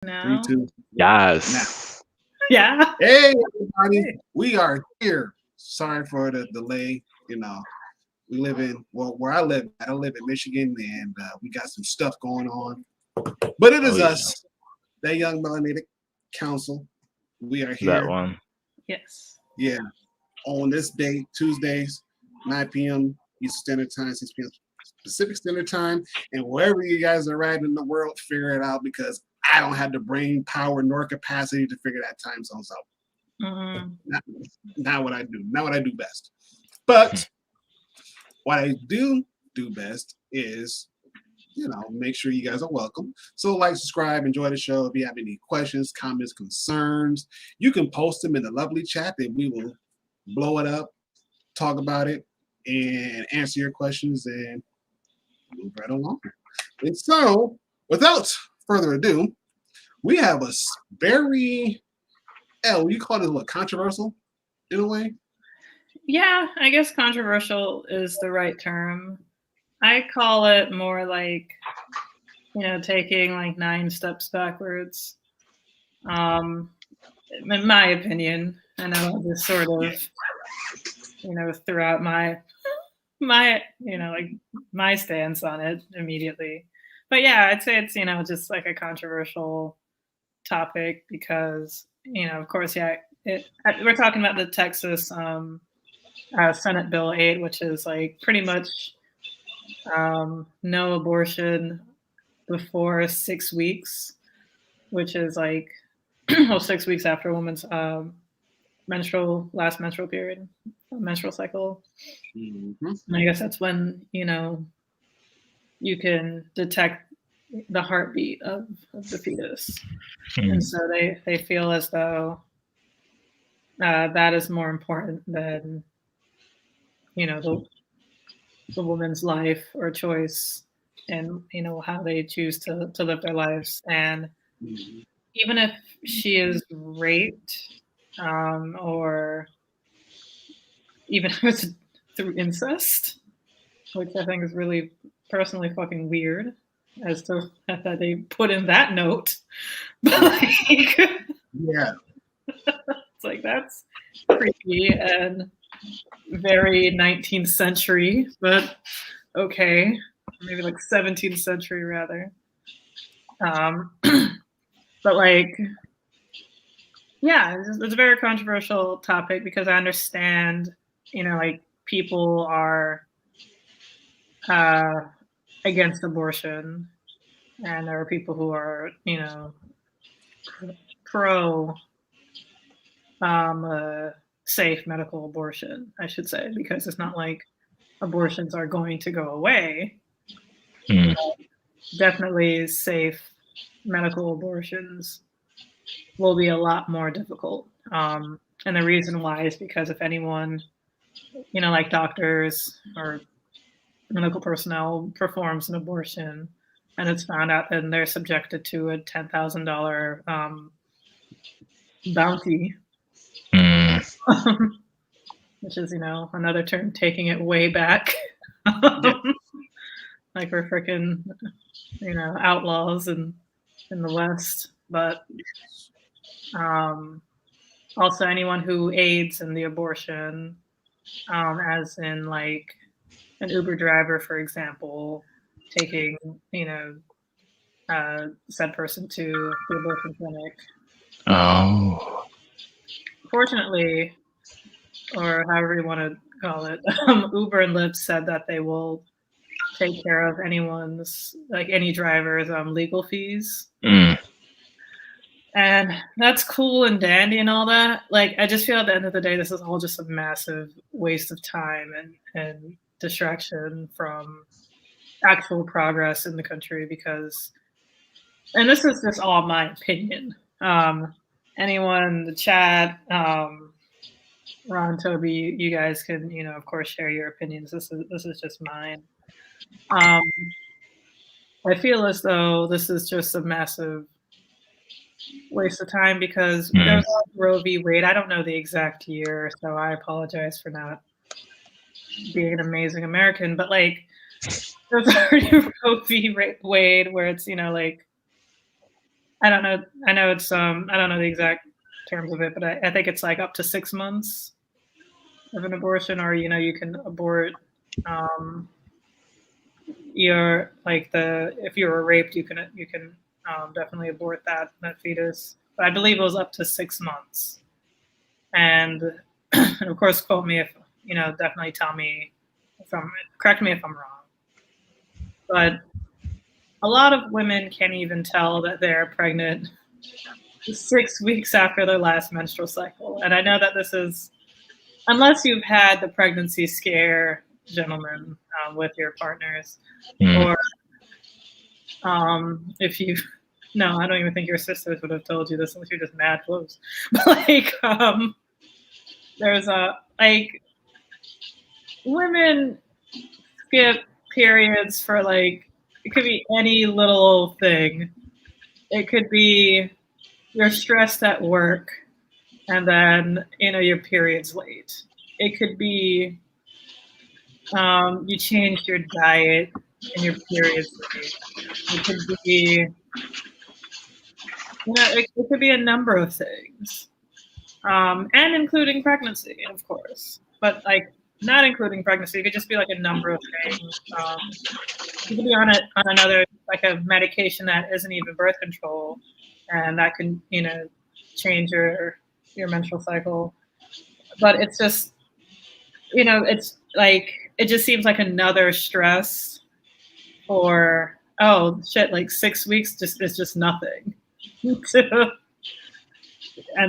Three, No. two, now. Yes. Yeah. Hey, everybody. We are here. Sorry for the delay. We live where I live in Michigan, and we got some stuff going on. But it Oh is yeah, us, that young melanated council. We are that here. one. Yes. Yeah. On this day, Tuesdays, 9 p.m. Eastern Standard Time, 6 p.m. Pacific Standard Time, and wherever you guys are at in the world, figure it out because I don't have the brain power nor capacity to figure that time zones out. Mm-hmm. Not what I do. Not what I do best. But what I do best is, make sure you guys are welcome. So like, subscribe, enjoy the show. If you have any questions, comments, concerns, you can post them in the lovely chat that we will blow it up, talk about it, and answer your questions and move right along. And so, without further ado, we have a very, you call it what, controversial in a way? Yeah, I guess controversial is the right term. I call it more like, taking like 9 steps backwards. In my opinion, I know I just sort of, throughout my like my stance on it immediately. But yeah, I'd say it's, just like a controversial topic because, of course, yeah, we're talking about the Texas Senate Bill 8, which is like pretty much no abortion before 6 weeks, which is like 6 weeks after a woman's last menstrual period, menstrual cycle. Mm-hmm. And I guess that's when you can detect the heartbeat of the fetus, and so they feel as though that is more important than the woman's life or choice, and how they choose to live their lives. And even if she is raped, or even if it's through incest, which I think is really personally fucking weird as to that they put in that note. But like, Yeah. it's like that's creepy and very 19th century, but okay, maybe like 17th century rather. But like, yeah, it's a very controversial topic because I understand, like people are against abortion, and there are people who are, pro safe medical abortion, I should say, because it's not like abortions are going to go away. Definitely safe medical abortions will be a lot more difficult. And the reason why is because if anyone, like doctors or medical personnel performs an abortion and it's found out, then they're subjected to a $10,000 bounty, which is, another term taking it way back. Like we're freaking, outlaws in the West. But also anyone who aids in the abortion, as in like an Uber driver, for example, taking, said person to the abortion clinic. Oh. Fortunately, or however you want to call it, Uber and Lyft said that they will take care of any driver's legal fees. And that's cool and dandy and all that. Like, I just feel at the end of the day, this is all just a massive waste of time and distraction from actual progress in the country because, and this is just all my opinion. Anyone in the chat, Ron, Toby, you guys can, of course, share your opinions. This is just mine. I feel as though this is just a massive waste of time because there was Roe v. Wade. I don't know the exact year, so I apologize for not being an amazing American. But like, there's already Roe v. Wade where it's like I don't know. I know it's I don't know the exact terms of it, but I think it's like up to 6 months of an abortion, or you can abort your like the if you were raped, you can definitely abort that fetus. But I believe it was up to 6 months, and, and of course, quote me if definitely tell me if I'm correct me if I'm wrong. But a lot of women can't even tell that they're pregnant 6 weeks after their last menstrual cycle. And I know that this is, unless you've had the pregnancy scare, gentlemen, with your partners, or if you, no, I don't even think your sisters would have told you this unless you're just mad close. But like, there's women skip periods for like, it could be any little thing. It could be you're stressed at work and then your period's late. It could be you changed your diet and your period's late. It could be it could be a number of things, and including pregnancy, of course. But like not including pregnancy, it could just be like a number of things. You could be on another like a medication that isn't even birth control, and that can change your menstrual cycle. But it's just it's like it just seems like another stress for oh shit, like 6 weeks is just nothing. And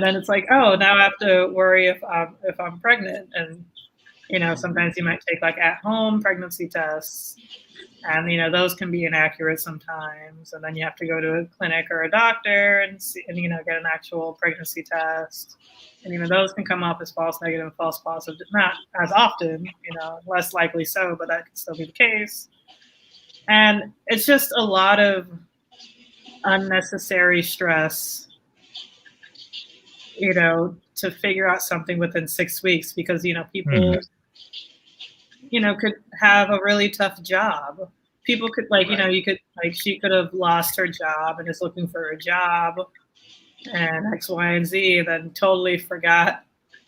then it's like, oh, now I have to worry if I'm pregnant, and sometimes you might take like at home pregnancy tests, and those can be inaccurate sometimes, and then you have to go to a clinic or a doctor and see, and get an actual pregnancy test, and those can come up as false negative and false positive, not as often, less likely so, but that can still be the case. And it's just a lot of unnecessary stress, to figure out something within 6 weeks, because people could have a really tough job. People could she could have lost her job and is looking for a job and X, Y, and Z, then totally forgot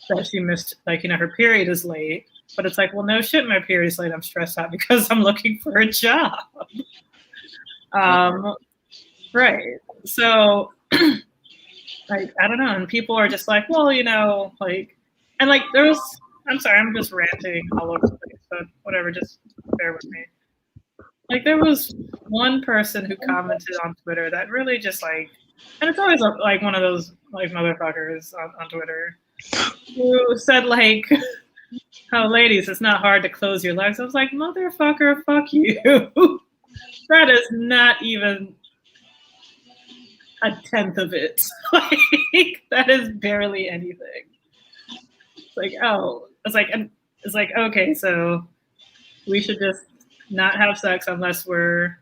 that she missed her period is late. But it's like, well, no shit, my period is late. I'm stressed out because I'm looking for a job. Right. So I don't know. And people are just like, well, and like there's, I'm sorry, I'm just ranting all over the place, but whatever, just bear with me. Like there was one person who commented on Twitter that really just and it's always like one of those like motherfuckers on Twitter who said like, oh, ladies, it's not hard to close your legs. I was like, motherfucker, fuck you. That is not even a tenth of it. Like that is barely anything. It's like, oh, it's like okay, so we should just not have sex unless we're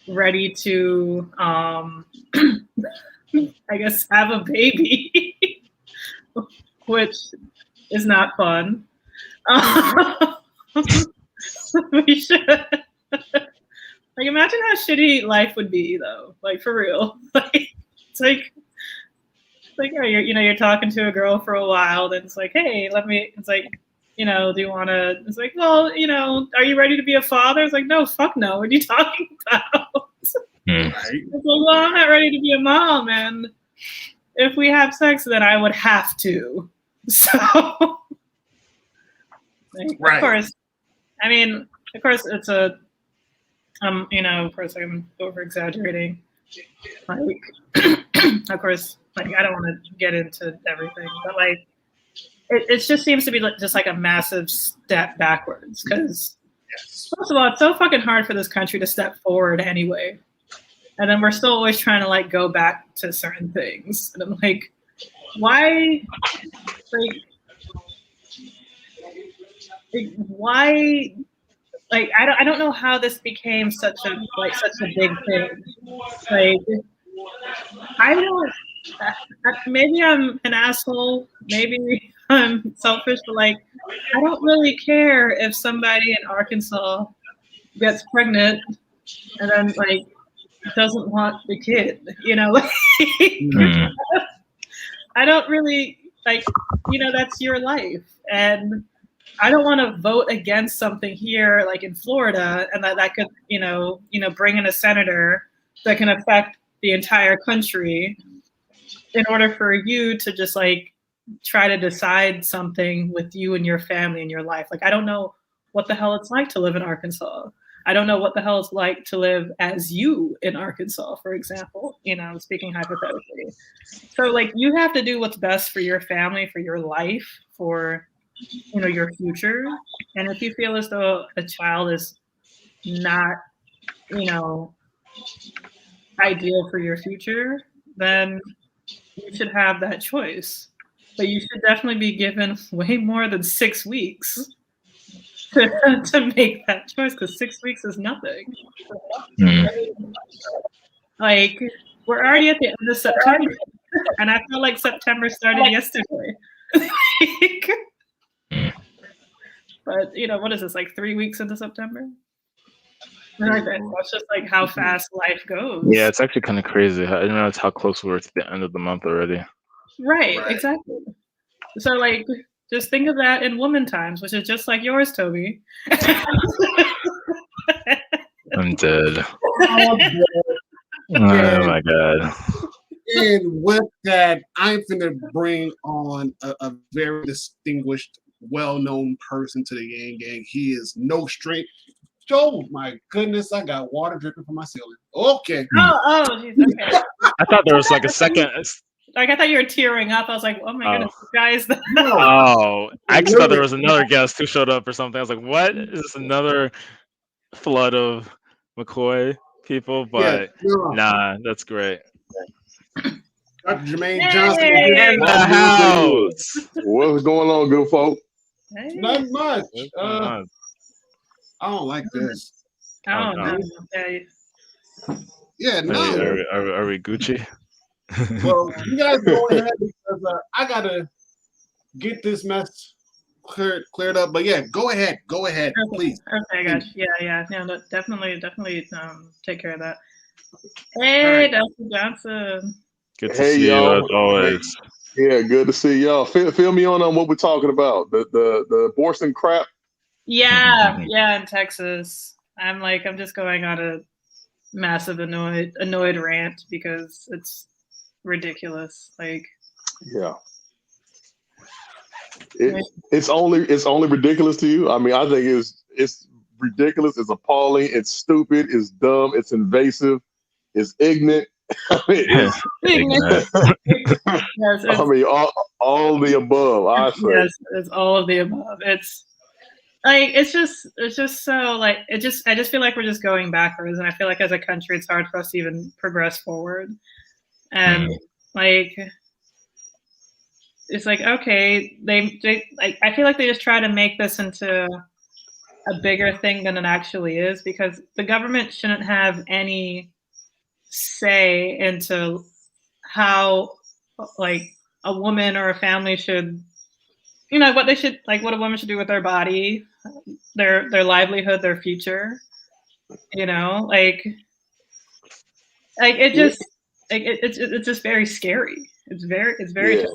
ready to I guess have a baby, which is not fun. We should like imagine how shitty life would be though, like for real. Like it's like oh, you're talking to a girl for a while, then it's like, hey, it's like, do you want to, it's like, well, are you ready to be a father? It's like, no, fuck no, what are you talking about? Right. It's like, well, I'm not ready to be a mom, and if we have sex, then I would have to. So right. Of course, I mean, of course it's a of course I'm over exaggerating. Like of course, like I don't want to get into everything, but like it just seems to be just like a massive step backwards, because first of all, it's so fucking hard for this country to step forward anyway, and then we're still always trying to like go back to certain things, and I'm like, why, why, like I don't know how this became such a big thing. Like I don't. Maybe I'm an asshole. Maybe I'm selfish, but like I don't really care if somebody in Arkansas gets pregnant and then like doesn't want the kid, you know, like, Mm. I don't really like, you know, that's your life. And I don't want to vote against something here, like in Florida, and that could, bring in a senator that can affect the entire country in order for you to just like try to decide something with you and your family and your life. Like, I don't know what the hell it's like to live in Arkansas. I don't know what the hell it's like to live as you in Arkansas, for example, speaking hypothetically. So like you have to do what's best for your family, for your life, for your future. And if you feel as though a child is not, ideal for your future, then you should have that choice. But you should definitely be given way more than 6 weeks to make that choice, because 6 weeks is nothing. Mm. Like, we're already at the end of September, and I feel like September started yesterday. But what is this, like 3 weeks into September? That's just like how fast life goes. Yeah, it's actually kind of crazy. I didn't realize how close we were to the end of the month already. Right, exactly. So like, just think of that in woman times, which is just like yours, Toby. I'm dead. Oh, Oh my god. and with that, I'm finna bring on a very distinguished, well-known person to the Yang Gang. He is no straight. Oh my goodness, I got water dripping from my ceiling. Okay. Oh, geez, okay. I thought there was like a second. Like, I thought you were tearing up. I was like, oh my goodness, guys. Oh, I actually thought there was another guest who showed up or something. I was like, what? Is this another flood of McCoy people? But nah, that's great. Dr. Jermaine Johnson in the house. What's going on, good folk? Hey. Not much. I don't like this. Oh, no. Yeah, no. Are we Gucci? Well, you guys go ahead because I gotta get this mess cleared up. But yeah, go ahead, please. Okay, gosh, yeah. No, definitely, take care of that. Hey, Dr. Johnson. Good to see y'all. you as always. Yeah, good to see y'all. Fill me on what we're talking about. The abortion crap. Yeah, in Texas. I'm just going on a massive annoyed rant because it's ridiculous. Like, yeah, it's only ridiculous to you. I mean, I think it's ridiculous. It's appalling. It's stupid. It's dumb. It's invasive. It's ignorant. I mean, yes, I mean, all the above. I say. Yes, it's all of the above. It's like it's just so like I just feel like we're just going backwards, and I feel like as a country it's hard for us to even progress forward. And like it's like, okay, they like I feel like they just try to make this into a bigger thing than it actually is, because the government shouldn't have any say into how like a woman or a family should, what they should, like what a woman should do with their body, their livelihood, their future, like it just it's just very scary. It's very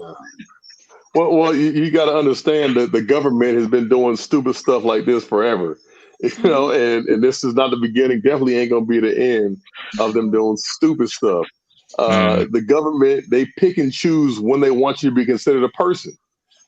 Well, you got to understand that the government has been doing stupid stuff like this forever, and this is not the beginning. Definitely ain't gonna be the end of them doing stupid stuff. The government, they pick and choose when they want you to be considered a person.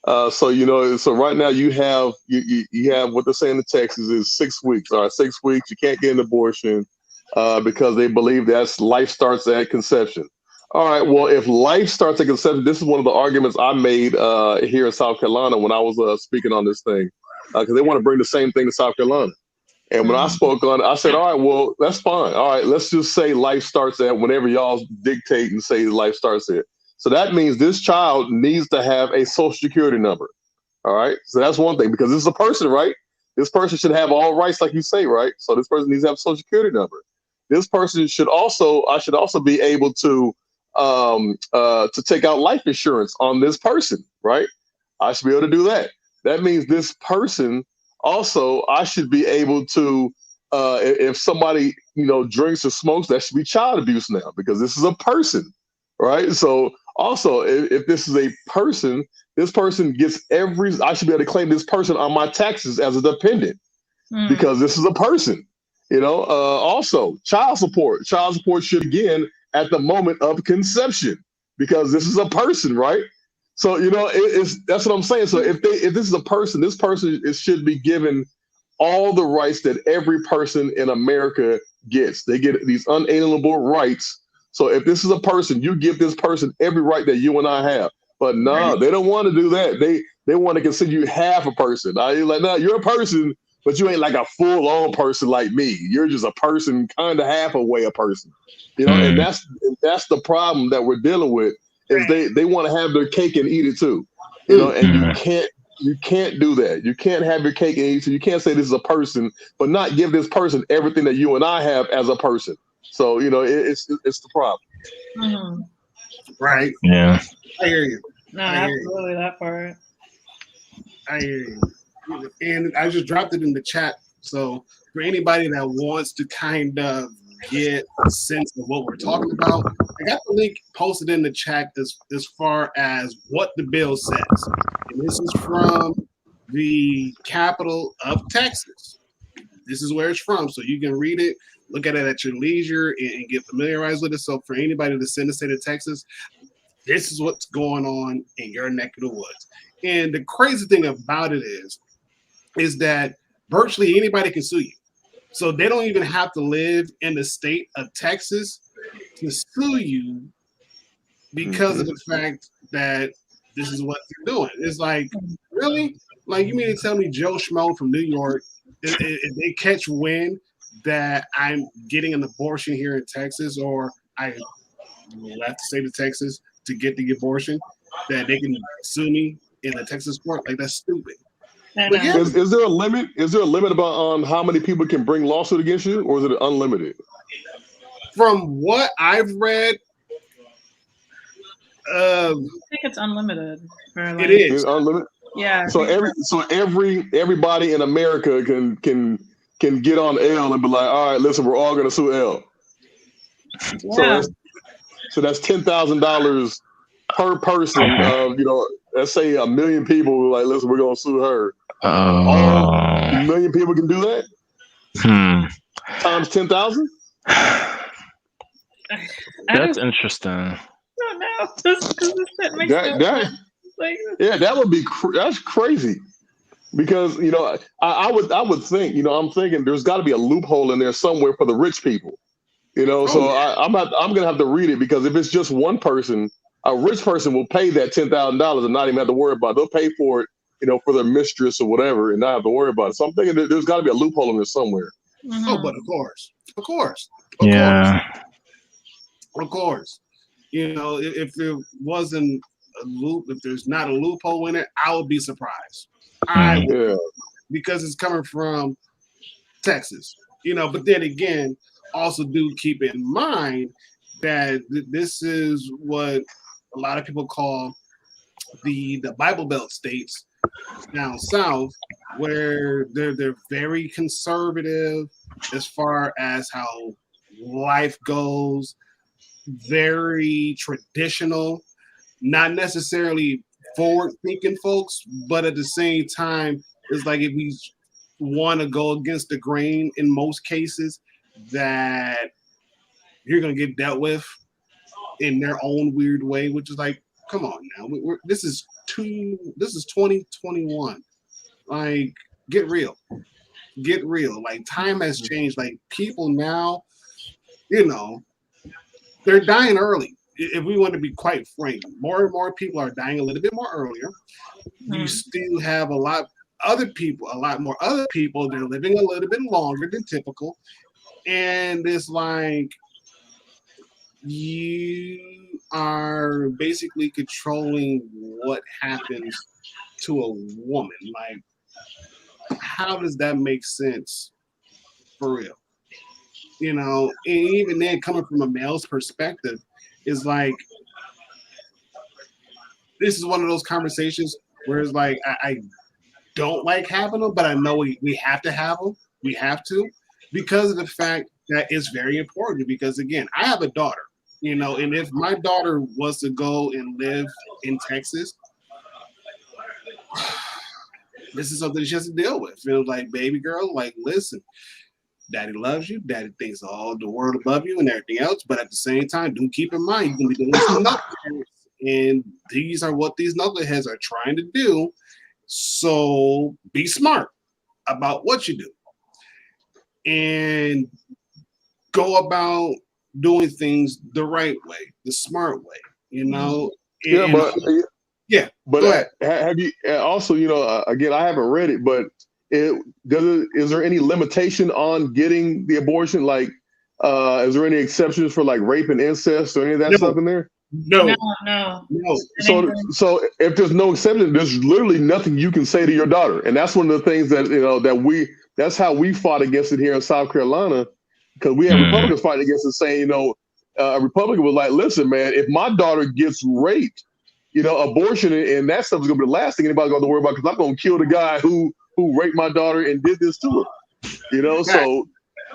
So right now you have what they're saying in Texas is 6 weeks. All right, 6 weeks. You can't get an abortion because they believe that's life starts at conception. All right. Well, if life starts at conception, this is one of the arguments I made here in South Carolina when I was speaking on this thing, because they want to bring the same thing to South Carolina. And when I spoke on it, I said, all right, well, that's fine. All right, let's just say life starts at whenever y'all dictate and say life starts at. So that means this child needs to have a social security number. All right. So that's one thing, because this is a person, right? This person should have all rights, like you say, right? So this person needs to have a social security number. This person I should also be able to take out life insurance on this person, right? I should be able to do that. That means this person also, I should be able to if somebody, drinks or smokes, that should be child abuse now because this is a person, right? So also, if this is a person, this person gets I should be able to claim this person on my taxes as a dependent because this is a person, Also, child support should begin at the moment of conception because this is a person, right? So, that's what I'm saying. So if this is a person, this person should be given all the rights that every person in America gets. They get these unalienable rights. So if this is a person, you give this person every right that you and I have. But no, they don't want to do that. They want to consider you half a person. You're like, no, you're a person, but you ain't like a full-on person like me. You're just a person, kind of half a way a person. And that's the problem that we're dealing with is they want to have their cake and eat it too. And you can't do that. You can't have your cake and eat it. So you can't say this is a person, but not give this person everything that you and I have as a person. So it's the problem. Mm-hmm. Right. Yeah. I hear you. No, absolutely that part. I hear you. And I just dropped it in the chat. So for anybody that wants to kind of get a sense of what we're talking about, I got the link posted in the chat as far as what the bill says. And this is from the capital of Texas. This is where it's from. So you can read it, look at it at your leisure, and get familiarized with it. So for anybody that's in the state of Texas, this is what's going on in your neck of the woods. And the crazy thing about it is that virtually anybody can sue you. So they don't even have to live in the state of Texas to sue you because of the fact that this is what they're doing. It's like, really? Like, you mean to tell me Joe Schmo from New York, if they catch wind that I'm getting an abortion here in Texas, or I left the state of Texas to get the abortion, that they can sue me in the Texas court? Like, that's stupid. But yeah. Is there a limit? Is there a limit about how many people can bring lawsuit against you, or is it unlimited? From what I've read, I think it's unlimited. It is. It's unlimited. Yeah. So everybody in America can get on L and be like, all right, listen, we're all gonna sue L. Yeah. So that's $10,000 per person. Let's say 1 million people like, listen, we're gonna sue her. All 1 million people can do that. Times 10,000. That's interesting. I don't know. This makes no sense. Like, that would be that's crazy. Because I would think I'm thinking there's got to be a loophole in there somewhere for the rich people. I'm gonna have to read it, because if it's just one person, a rich person will pay that $10,000 and not even have to worry about it. They'll pay for it, for their mistress or whatever, and not have to worry about it. So I'm thinking that there's got to be a loophole in there somewhere. mm-hmm. Oh, but of course. Of course. If there wasn't a loop, if there's not a loophole in it, I would be surprised. Because it's coming from Texas. But then again, also do keep in mind that this is what a lot of people call the Bible Belt states down south, where they're very conservative as far as how life goes, very traditional, not necessarily forward-thinking folks, but at the same time, it's like if we want to go against the grain in most cases, that you're going to get dealt with in their own weird way, which is like, come on now. This is 2021. Like, get real. Like, time has changed. Like, people now, they're dying early. If we want to be quite frank, more and more people are dying a little bit more earlier. You still have a lot more other people that are living a little bit longer than typical. And it's like, you are basically controlling what happens to a woman. Like, how does that make sense for real? And even then, coming from a male's perspective, is like, this is one of those conversations where it's like, I don't like having them, but I know we have to have them. We have to, because of the fact that it's very important. Because again, I have a daughter, and if my daughter was to go and live in Texas, this is something she has to deal with. Like, baby girl, like, listen, daddy loves you. Daddy thinks all the world above you and everything else. But at the same time, do keep in mind, you're going to be doing some knuckleheads. And these are what these knuckleheads are trying to do. So be smart about what you do. And go about doing things the right way, the smart way, Yeah, but have you also, again, I haven't read it, but is there any limitation on getting the abortion? Like, is there any exceptions for like rape and incest or any of that stuff in there? No. So if there's no exception, there's literally nothing you can say to your daughter, and that's one of the things that that's how we fought against it here in South Carolina, because we had Republicans fighting against it, saying, a Republican was like, listen, man, if my daughter gets raped, abortion and that stuff is going to be the last thing anybody's going to worry about, because I'm going to kill the guy who raped my daughter and did this to her. So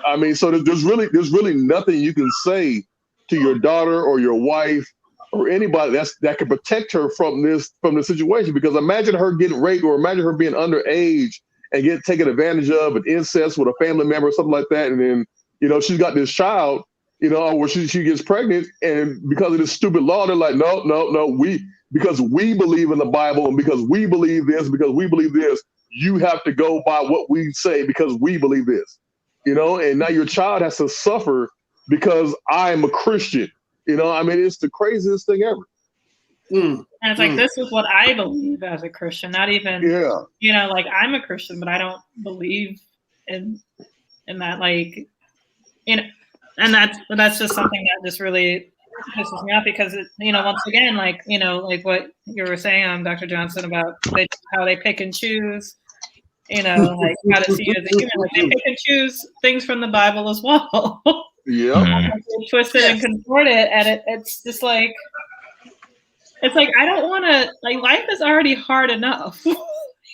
I mean, so there's really nothing you can say to your daughter or your wife or anybody that can protect her from the situation. Because imagine her getting raped, or imagine her being underage and get taken advantage of, an incest with a family member or something like that, and then she's got this child, where she gets pregnant, and because of this stupid law, they're like, no, because we believe in the Bible, and because we believe this, you have to go by what we say because we believe this, and now your child has to suffer because I am a Christian. I mean, it's the craziest thing ever. And it's like, this is what I believe as a Christian, not even, like, I'm a Christian, but I don't believe in that, like, and that's just something that just really pisses me off, because once again, like, like what you were saying, Dr. Johnson, about how they pick and choose, like how to see you as a human, like they pick and choose things from the Bible as well. Yeah, twist it and contort it, and it's just like, it's like, I don't want to, like, life is already hard enough.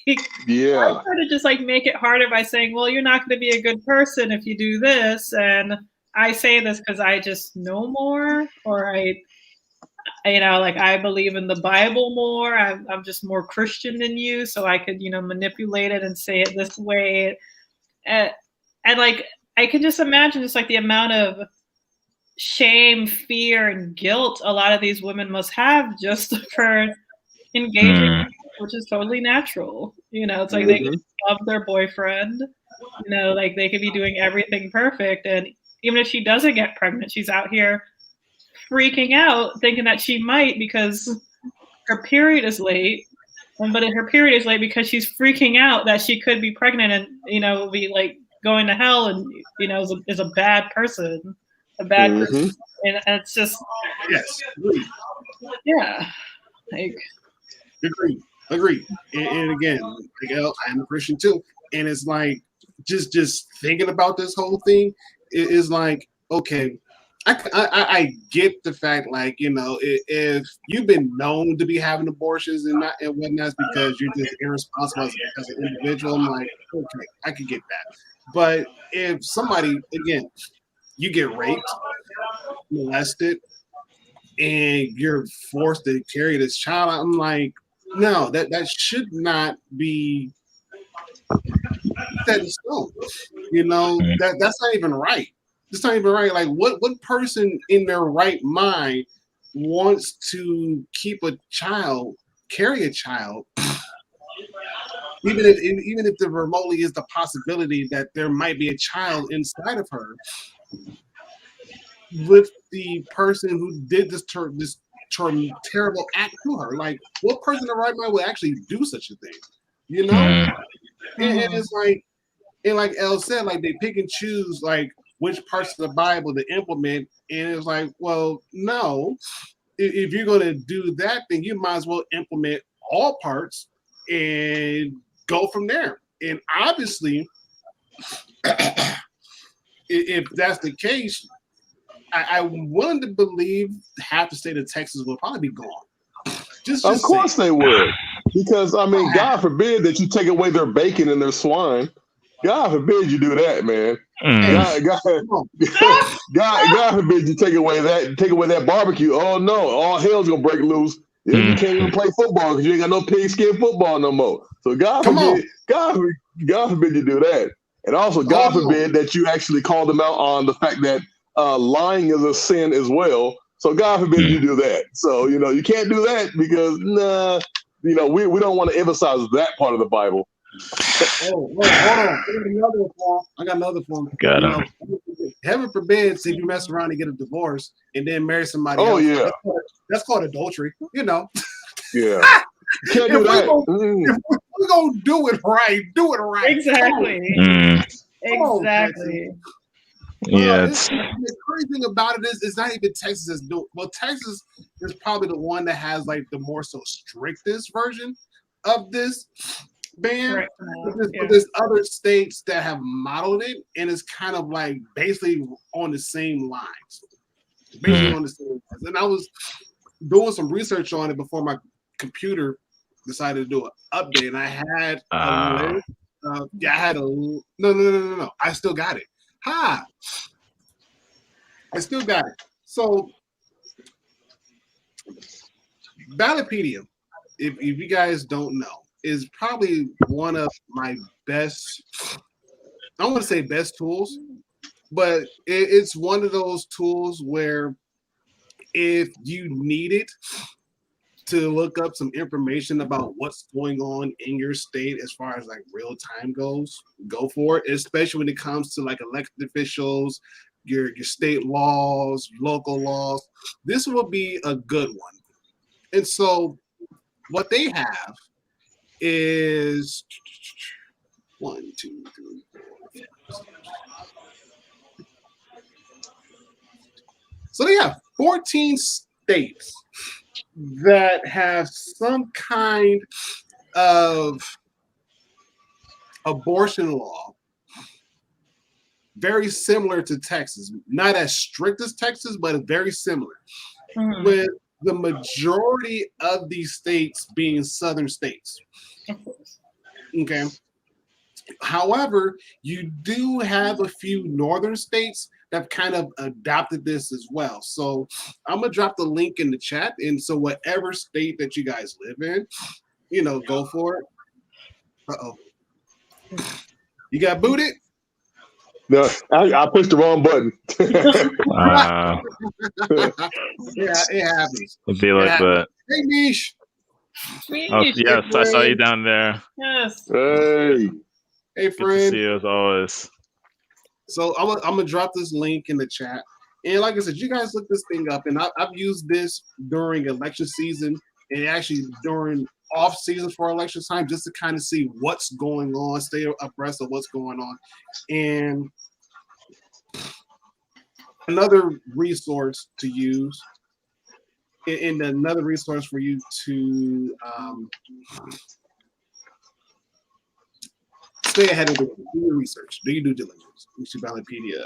I try to just like make it harder by saying, well, you're not going to be a good person if you do this, and I say this because I just know more, or like I believe in the Bible more. I'm just more Christian than you, so I could, manipulate it and say it this way. And like, I can just imagine just like the amount of shame, fear, and guilt a lot of these women must have just for engaging, which is totally natural. It's like they could love their boyfriend, like they could be doing everything perfect, and even if she doesn't get pregnant, she's out here freaking out, thinking that she might because her period is late. But her period is late because she's freaking out that she could be pregnant and, be like going to hell and, is a bad person, person. And it's just, yes, yeah, like, agree. And again, like, I'm a Christian too, and it's like just thinking about this whole thing is like, okay, I get the fact, like, if you've been known to be having abortions and whatnot, because you're just irresponsible as an individual. I'm like, okay, I could get that. But if somebody, again, you get raped, molested, and you're forced to carry this child, I'm like, no, that should not be set in stone. That's not even right. It's not even right. Like, what person in their right mind wants to carry a child, even if there remotely is the possibility that there might be a child inside of her, with the person who did this terrible act to her? Like, what person in their right mind would actually do such a thing? And it's like, and like Elle said, like, they pick and choose like which parts of the Bible to implement, and it's like, well, no, if you're going to do that, then you might as well implement all parts and go from there. And obviously, if that's the case, I'm willing to believe half the state of Texas will probably be gone. Of course they would, because I mean, God forbid that you take away their bacon and their swine. God forbid you do that, man. God forbid you take away that barbecue. Oh no, all hell's gonna break loose. Then you can't even play football because you ain't got no pigskin football no more. So God forbid you do that. And also God forbid that you actually call them out on the fact that lying is a sin as well. So God forbid you do that. So you can't do that because we don't want to emphasize that part of the Bible. Hold on. I got another form. Got him. Heaven forbid if you mess around and get a divorce and then marry somebody else. Yeah. That's called adultery. Yeah. Can't do that. If we're going to do it right, do it right. Exactly. Exactly. Yeah. The crazy thing about it is it's not even Texas is doing. Well, Texas is probably the one that has like the more so strictest version of this ban. Right. But there's other states that have modeled it, and it's kind of like basically on the same lines. And I was doing some research on it before my computer decided to do an update, and I had a list. No. I still got it. I still got it. So, Valopedium, if you guys don't know, is probably one of my best, I don't want to say best tools, but it's one of those tools where if you need it to look up some information about what's going on in your state as far as like real time goes, go for it, especially when it comes to like elected officials, your state laws, local laws. This will be a good one. And so what they have is 1, 2, 3, 4, 5, 6. So they have 14 states that have some kind of abortion law very similar to Texas. Not as strict as Texas, but very similar. With the majority of these states being southern states. Okay. However, you do have a few northern states that have kind of adopted this as well. So I'm going to drop the link in the chat. And so whatever state that you guys live in, go for it. Uh-oh. You got booted? No, I pushed the wrong button. Yeah, it happens. It'd be like that. Hey, Niche. Oh, yes, I saw you down there. Yes. Hey, friend. Good to see you as always. So I'm gonna drop this link in the chat, and like I said, you guys look this thing up, and I've used this during election season and actually during off season for election time, just to kind of see what's going on, stay abreast of what's going on, and another resource to use. And another resource for you to stay ahead of do your research, do your due diligence. Valopedium.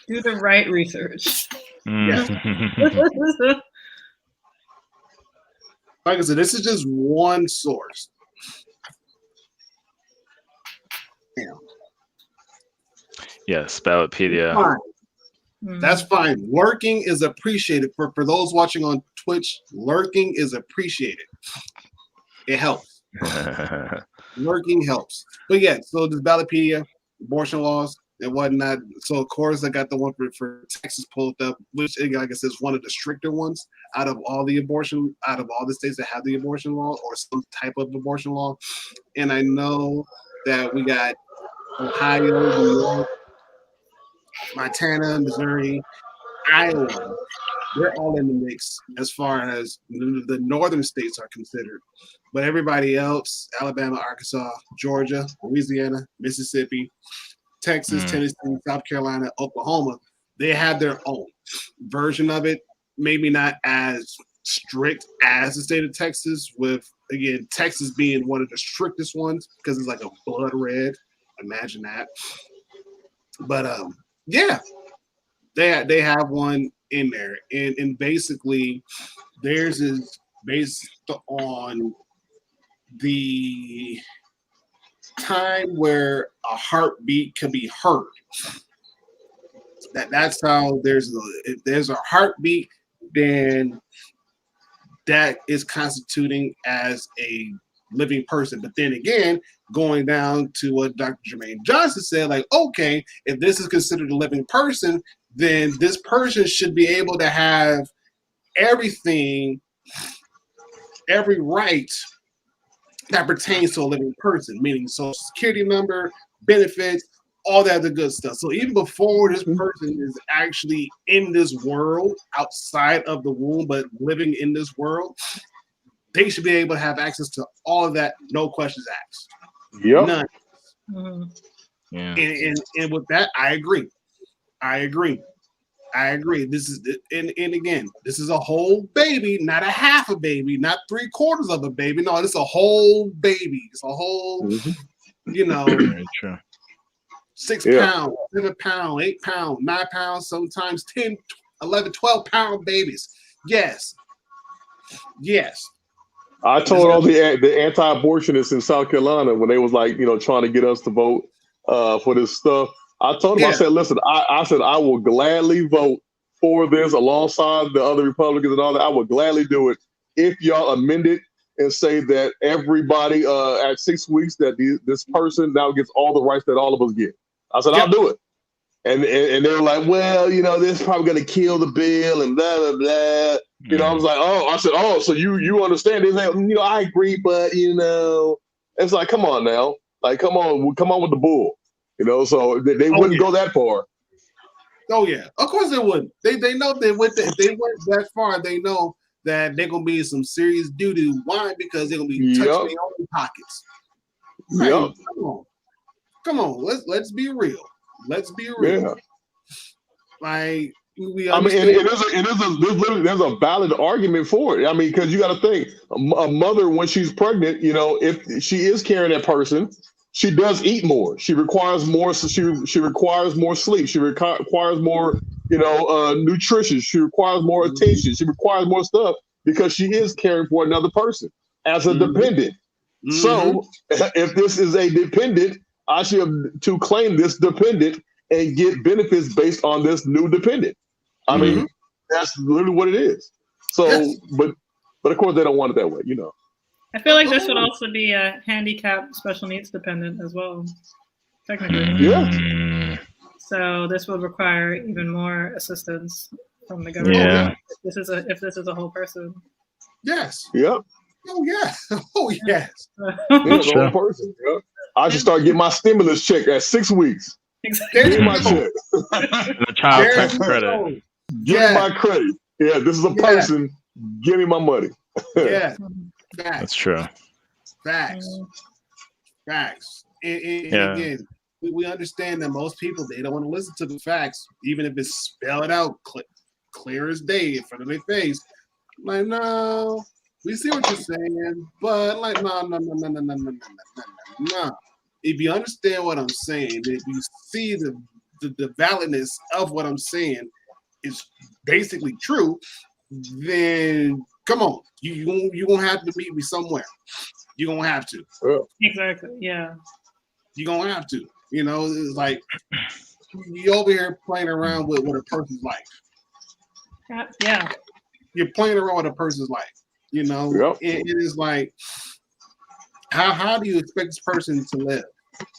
Do the right research. Yeah. Like I said, this is just one source. Yeah. Yes, Valopedium. That's fine. Lurking is appreciated. For those watching on Twitch, lurking is appreciated. It helps. Lurking helps. But yeah, so this Valopedium, abortion laws and whatnot. So of course I got the one for Texas pulled up, which like I said is one of the stricter ones out of all the states that have the abortion law or some type of abortion law. And I know that we got Ohio, New York, Montana, Missouri, Iowa. They're all in the mix as far as the northern states are considered. But everybody else, Alabama, Arkansas, Georgia, Louisiana, Mississippi, Texas, Tennessee, South Carolina, Oklahoma, they have their own version of it. Maybe not as strict as the state of Texas, with, again, Texas being one of the strictest ones because it's like a blood red. Imagine that. But yeah, they have one in there, and basically theirs is based on the time where a heartbeat can be heard. That's how if there's a heartbeat, then that is constituting as a living person. But then again, going down to what Dr. Jermaine Johnson said, like, okay, if this is considered a living person, then this person should be able to have everything, every right that pertains to a living person, meaning social security number, benefits, all that other good stuff. So even before this person is actually in this world, outside of the womb, but living in this world, they should be able to have access to all of that, no questions asked. Yep. None. Mm-hmm. Yeah. And with that, I agree. This is and again, this is a whole baby, not a half a baby, not 3/4 of a baby. No, it's a whole baby. It's a whole, Very true. 6 pound, 7 pound, 8 pound, 9 pounds, sometimes 10, 11, 12 pound babies. Yes. I told all the anti-abortionists in South Carolina when they was like, trying to get us to vote for this stuff. I told them, I said, listen, I said, I will gladly vote for this alongside the other Republicans and all that. I will gladly do it if y'all amend it and say that everybody at 6 weeks that this person now gets all the rights that all of us get. I said, I'll do it. And they were like, well, this is probably going to kill the bill and blah, blah, blah. I was like, so you understand this? I agree, but, it's like, come on now. Like, come on with the bull. So they wouldn't go that far. Oh, yeah. Of course they wouldn't. They know if they went that far, they know that they're going to be in some serious doo-doo. Why? Because they're going to be touching their own pockets. Right? Yep. Come on. Let's be real. Yeah. Like, there's a valid argument for it. I mean, because you got to think, a mother when she's pregnant, if she is carrying that person, she does eat more. She requires more. So she requires more sleep. She requires more, nutrition. She requires more attention. She requires more stuff because she is caring for another person as a dependent. So if this is a dependent, I should have to claim this dependent and get benefits based on this new dependent. I mean, that's literally what it is. So, but of course they don't want it that way, I feel like this would also be a handicapped special needs dependent as well, technically. Yeah. So this would require even more assistance from the government. Yeah. If this is a whole person. Yes. Yep. Oh yeah. Oh yes. The whole person. Yep. I should start getting my stimulus check at 6 weeks. Exactly. Give me my check. The child tax credit. Give me my credit. Yeah, this is a person. Give me my money. Yeah. That's true. Facts. And again, we understand that most people, they don't want to listen to the facts, even if it's spelled out clear as day in front of their face. Like, no, we see what you're saying, but like, no. If you understand what I'm saying, if you see the validness of what I'm saying is basically true, then come on, you gonna have to meet me somewhere. You're gonna have to. Exactly. Yeah. You're gonna have to. It's like you over here playing around with what a person's life. Yeah. You're playing around with a person's life. It is like, how do you expect this person to live?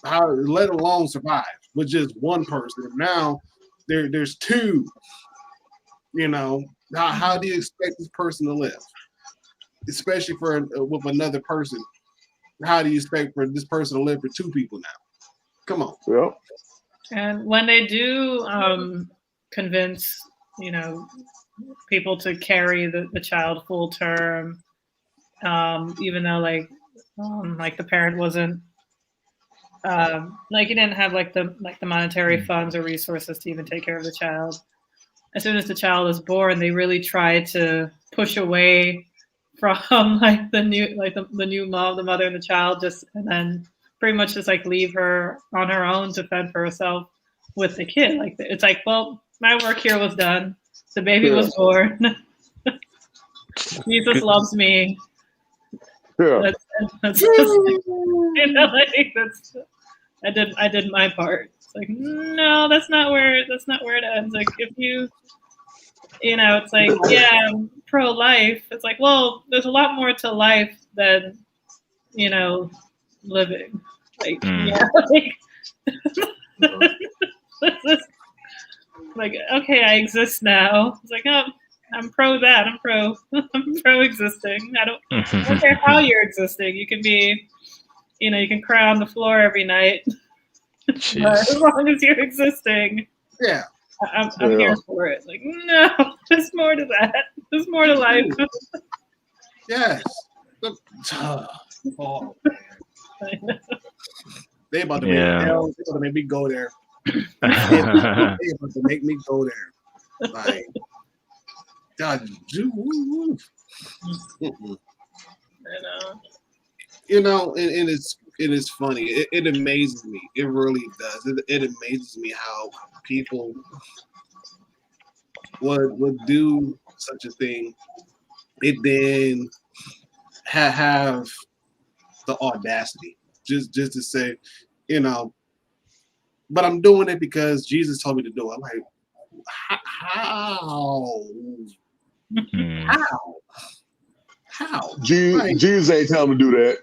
How, let alone survive with just one person? Now there's two. How do you expect this person to live? Especially with another person. How do you expect for this person to live for two people now? Come on. Yep. And when they do convince, people to carry the child full term, even though like the parent wasn't he didn't have the monetary funds or resources to even take care of the child. As soon as the child is born, they really try to push away from the new mom, the mother and the child, and then pretty much just leave her on her own to fend for herself with the kid. It's like, well, my work here was done. The baby was born. Jesus loves me. Yeah. That's just, like I did my part. It's like, no, that's not where it ends. Like if you it's like, yeah, pro-life. It's like, well, there's a lot more to life than living. Like like, okay, I exist now. It's like, oh, I'm pro that. I'm pro existing. I don't care how you're existing. You can be, you can cry on the floor every night. But as long as you're existing, yeah, I'm here for it. Like, no, there's more to that. There's more to life. Yes. Oh, they about to make hell. They about to make me go there. They about to make me go there. Like, God, and it's funny. It amazes me. It really does. It amazes me how people would do such a thing. It then have the audacity just to say, but I'm doing it because Jesus told me to do it. I'm like, how? How? Jesus ain't telling me to do that.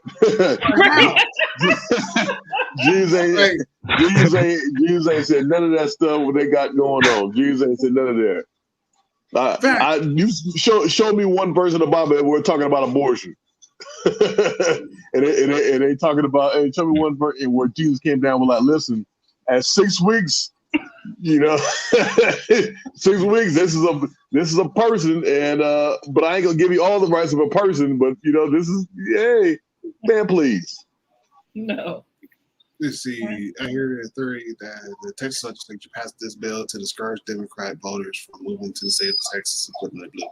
Jesus ain't said none of that stuff what they got going on. Jesus ain't said none of that. You show me one verse in the Bible that we're talking about abortion. and they talking about, and show me one verse where Jesus came down with like, listen, at 6 weeks, 6 weeks, this is a person, and but I ain't gonna give you all the rights of a person, but this is, hey, man, please. No. Let's see. I hear a theory that the Texas legislature passed this bill to discourage Democrat voters from moving to the state of Texas and putting it blue.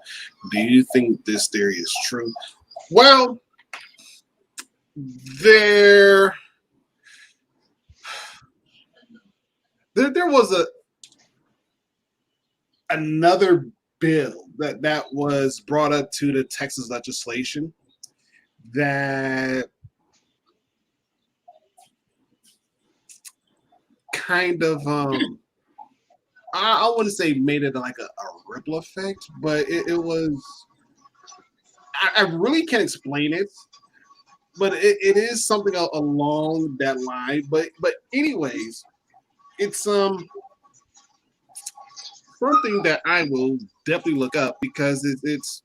Do you think this theory is true? Well, there was another bill that was brought up to the Texas legislation that kind of I wouldn't say made it like a ripple effect, but it was, I really can't explain it, but it is something along that line. But anyways, it's something that I will definitely look up because it's.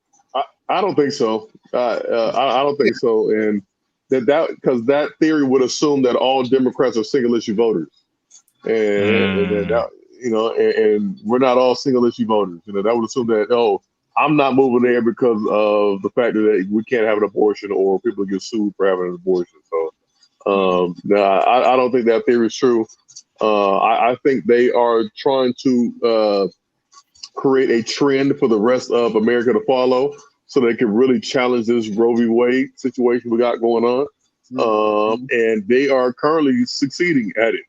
I don't think so. I don't think so, and that because that theory would assume that all Democrats are single issue voters, and we're not all single issue voters. That would assume that I'm not moving there because of the fact that we can't have an abortion or people get sued for having an abortion. So, no, I don't think that theory is true. I think they are trying to create a trend for the rest of America to follow, so they can really challenge this Roe v. Wade situation we got going on. And they are currently succeeding at it.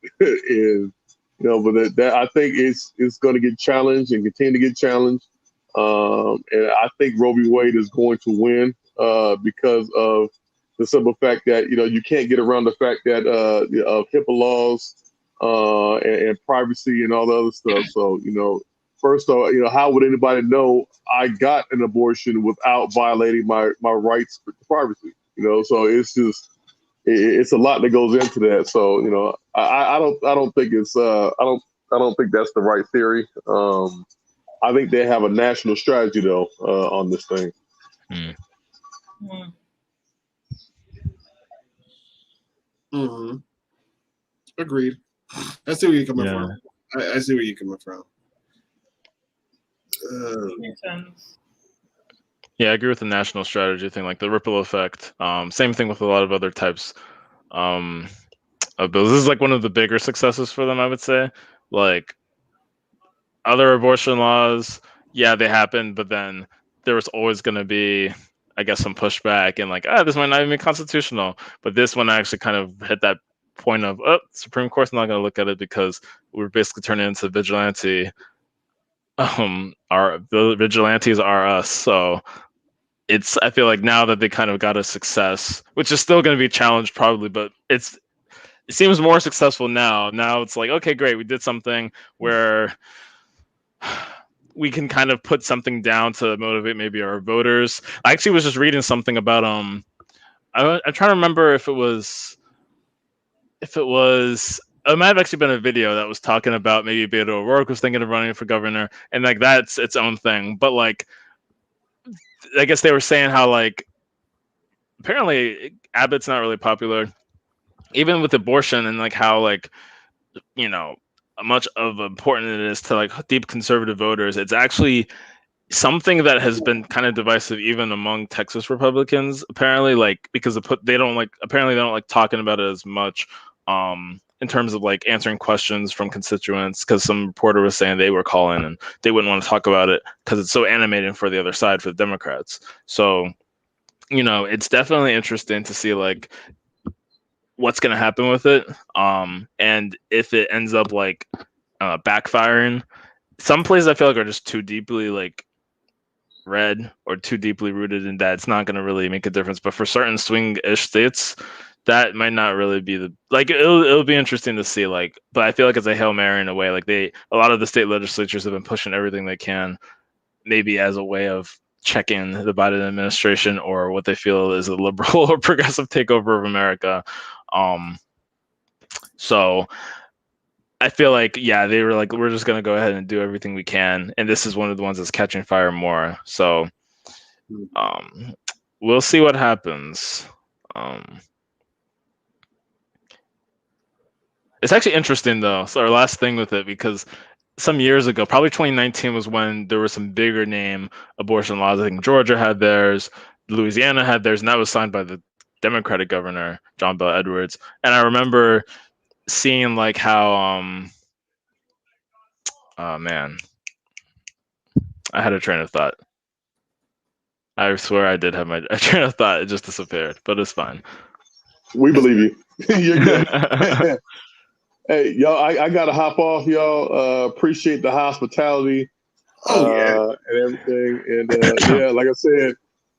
But that I think it's going to get challenged and continue to get challenged. And I think Roe v. Wade is going to win because of the simple fact that you can't get around the fact that of HIPAA laws and privacy and all the other stuff. So first off, how would anybody know I got an abortion without violating my rights to privacy? So it's just it's a lot that goes into that. So I don't think it's I don't think that's the right theory. I think they have a national strategy though on this thing. Mm-hmm. Agreed. I see where you're coming from. I see where you're coming from. Makes sense. Yeah, I agree with the national strategy thing, like the ripple effect. Same thing with a lot of other types of bills. This is like one of the bigger successes for them, I would say. Like other abortion laws, yeah, they happened, but then there was always going to be, I guess, some pushback and like, this might not even be constitutional. But this one actually kind of hit that point of, Supreme Court's not going to look at it because we're basically turning into vigilante. The vigilantes are us, so I feel like now that they kind of got a success, which is still going to be challenged probably, but it seems more successful now. Now it's like, okay, great, we did something where we can kind of put something down to motivate maybe our voters. I actually was just reading something about I'm trying to remember if it was it might have actually been a video that was talking about maybe Beto O'Rourke was thinking of running for governor, and like that's its own thing. But like, I guess they were saying how like apparently Abbott's not really popular, even with abortion, and like how like much of important it is to like deep conservative voters. It's actually something that has been kind of divisive even among Texas Republicans, apparently, like because they don't like talking about it as much in terms of like answering questions from constituents, because some reporter was saying they were calling and they wouldn't want to talk about it because it's so animating for the other side, for the Democrats. So it's definitely interesting to see like what's going to happen with it, and if it ends up like backfiring. Some places I feel like are just too deeply like red or too deeply rooted in that it's not going to really make a difference. But for certain swing-ish states, that might not really be it'll be interesting to see. Like, but I feel like it's a Hail Mary in a way. Like a lot of the state legislatures have been pushing everything they can, maybe as a way of checking the Biden administration or what they feel is a liberal or progressive takeover of America. So I feel like, yeah, they were like, we're just going to go ahead and do everything we can. And this is one of the ones that's catching fire more. So we'll see what happens. It's actually interesting, though. So our last thing with it, because some years ago, probably 2019 was when there were some bigger name abortion laws. I think Georgia had theirs, Louisiana had theirs, and that was signed by the Democratic governor, John Bel Edwards. And I remember seeing like how oh man, I had a train of thought. I swear I did have my train of thought. It just disappeared, but it's fine. We believe you. You're good. Hey, y'all, I got to hop off, y'all. Appreciate the hospitality and everything. And yeah, like I said,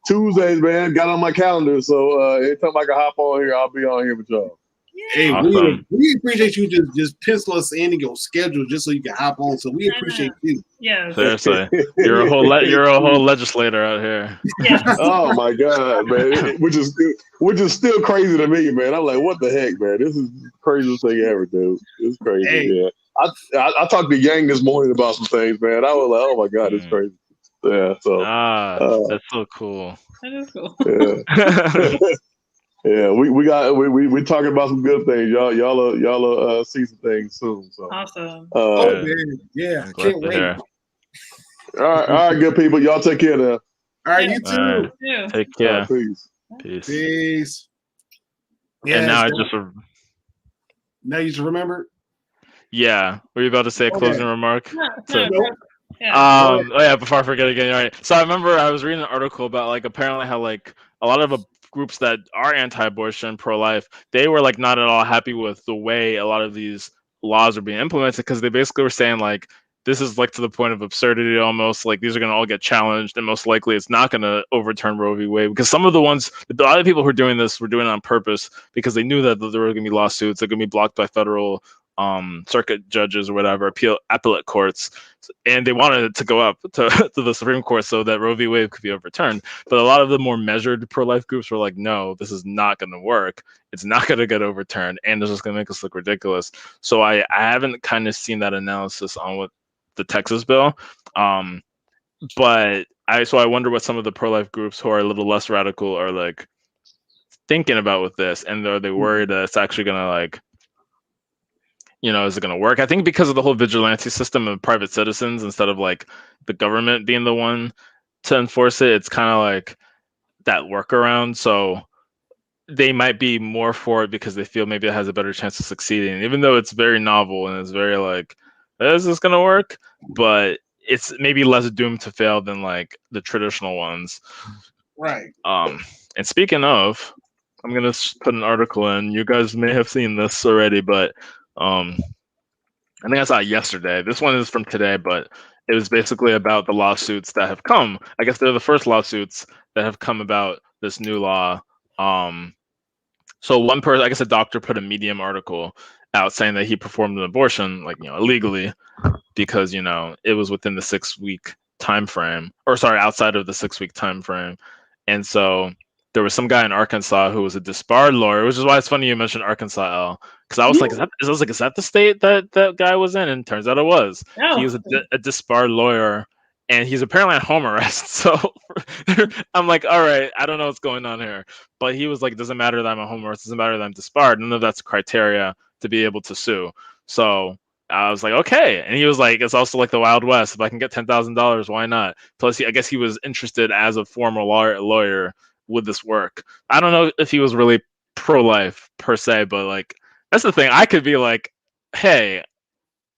Tuesdays, man, got on my calendar. So anytime I can hop on here, I'll be on here with y'all. Hey, awesome. we appreciate you just pencil us in your schedule just so you can hop on. So we appreciate you. Yeah. Seriously, you're a whole legislator out here. Yeah. Oh my God, man! Which is still crazy to me, man. I'm like, what the heck, man? This is the craziest thing ever, dude. It's crazy. Hey. Yeah, I talked to Yang this morning about some things, man. I was like, oh my God, it's crazy. Yeah. So that's so cool. That is cool. Yeah. Yeah, we talking about some good things. Y'all see some things soon. So awesome. Man. Yeah, can't wait. All right, good people. Y'all take care now. All right, you too. Yeah. Take care. Peace. Yeah, and now now you just remember. Yeah, were you about to say a closing remark? Yeah. Oh yeah, before I forget again. All right. So I remember I was reading an article about like apparently how like a lot of groups that are anti-abortion, pro-life, they were like not at all happy with the way a lot of these laws are being implemented, because they basically were saying like this is like to the point of absurdity almost. Like these are going to all get challenged, and most likely it's not going to overturn Roe v. Wade, because some of the ones, a lot of people who are doing this were doing it on purpose because they knew that there were going to be lawsuits. They're going to be blocked by federal circuit judges or whatever, appellate courts, and they wanted it to go up to the Supreme Court so that Roe v. Wade could be overturned. But a lot of the more measured pro-life groups were like, no, this is not going to work. It's not going to get overturned, and it's just going to make us look ridiculous. So I haven't kind of seen that analysis on what the Texas bill, but I wonder what some of the pro-life groups who are a little less radical are like thinking about with this, and are they worried that it's actually going to like, is it going to work? I think because of the whole vigilante system of private citizens instead of like the government being the one to enforce it, it's kind of like that workaround. So they might be more for it because they feel maybe it has a better chance of succeeding, even though it's very novel and it's very like, is this going to work? But it's maybe less doomed to fail than like the traditional ones. Right. And speaking of, I'm going to put an article in. You guys may have seen this already, but I think I saw it yesterday. This one is from today, but it was basically about the lawsuits that have come. I guess they're the first lawsuits that have come about this new law. So one person, I guess a doctor, put a Medium article out saying that he performed an abortion, like, illegally, because it was within the 6-week time frame, or sorry, outside of the 6-week time frame. And so there was some guy in Arkansas who was a disbarred lawyer, which is why it's funny you mentioned Arkansas, L, because I was like, is that the state that guy was in? And turns out it was. He was a disbarred lawyer, and he's apparently on home arrest. So I'm like, all right, I don't know what's going on here. But he was like, it doesn't matter that I'm on home arrest, it doesn't matter that I'm disbarred. None of that's criteria to be able to sue. So I was like, okay. And he was like, it's also like the Wild West. If I can get $10,000, why not? Plus, I guess he was interested as a former lawyer with this work. I don't know if he was really pro-life per se, but like, that's the thing. I could be like, hey,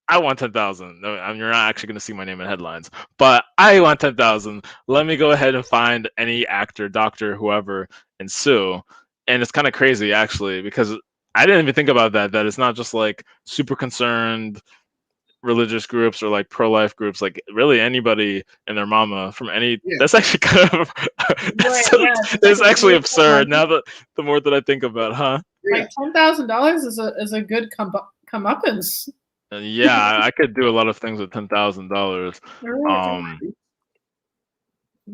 I want 10,000. No, you're not actually going to see my name in headlines, but I want 10,000. Let me go ahead and find any actor, doctor, whoever, and sue. And it's kind of crazy, actually, because I didn't even think about that it's not just like super concerned religious groups or like pro-life groups, like really anybody and their mama from any. That's actually kind of it's actually absurd now that the more that I think about, like $10,000 is a good comeuppance. Yeah, I could do a lot of things with $10,000.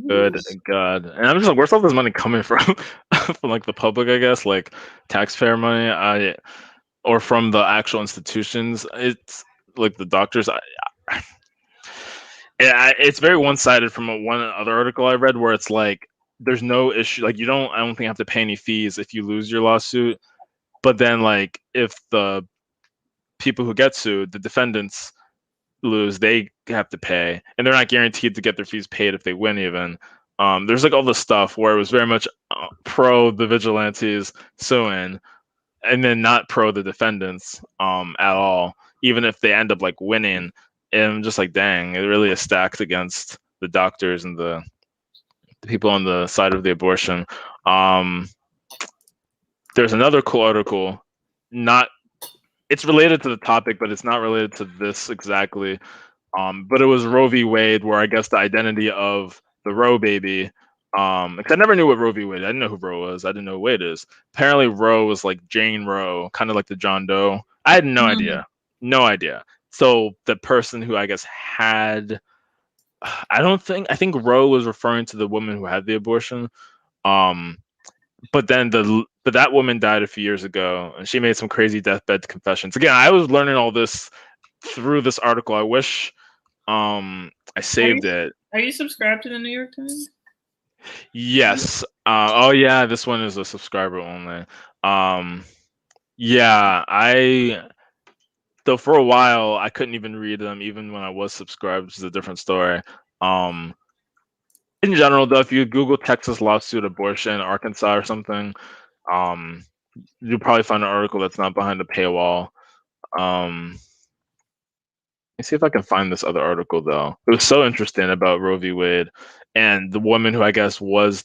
Good God. And I'm just like, where's all this money coming from? From like the public, I guess, like taxpayer money, or from the actual institutions. It's like the doctors. It's very one-sided from one other article I read, where it's like there's no issue, like I don't think you have to pay any fees if you lose your lawsuit. But then like if the people who get sued, the defendants, lose, they have to pay, and they're not guaranteed to get their fees paid if they win even. There's like all this stuff where it was very much pro the vigilantes suing, and then not pro the defendants at all, even if they end up like winning. And I'm just like, dang, it really is stacked against the doctors and the people on the side of the abortion. There's another cool article, it's related to the topic, but it's not related to this exactly. But it was Roe v. Wade, where I guess the identity of the Roe baby, because I never knew what Roe v. Wade. I didn't know who Roe was. I didn't know who Wade is. Apparently, Roe was like Jane Roe, kind of like the John Doe. I had no idea. So the person who I guess had, I think Roe was referring to the woman who had the abortion. But then that woman died a few years ago, and she made some crazy deathbed confessions. Again, I was learning all this through this article. I wish I saved it. Are you subscribed to the New York Times? Yes. Oh yeah, this one is a subscriber only. Yeah, though for a while I couldn't even read them, even when I was subscribed, which is a different story. In general, though, if you Google Texas lawsuit abortion Arkansas or something, you'll probably find an article that's not behind a paywall. Let me see if I can find this other article, though. It was so interesting about Roe v. Wade and the woman who I guess was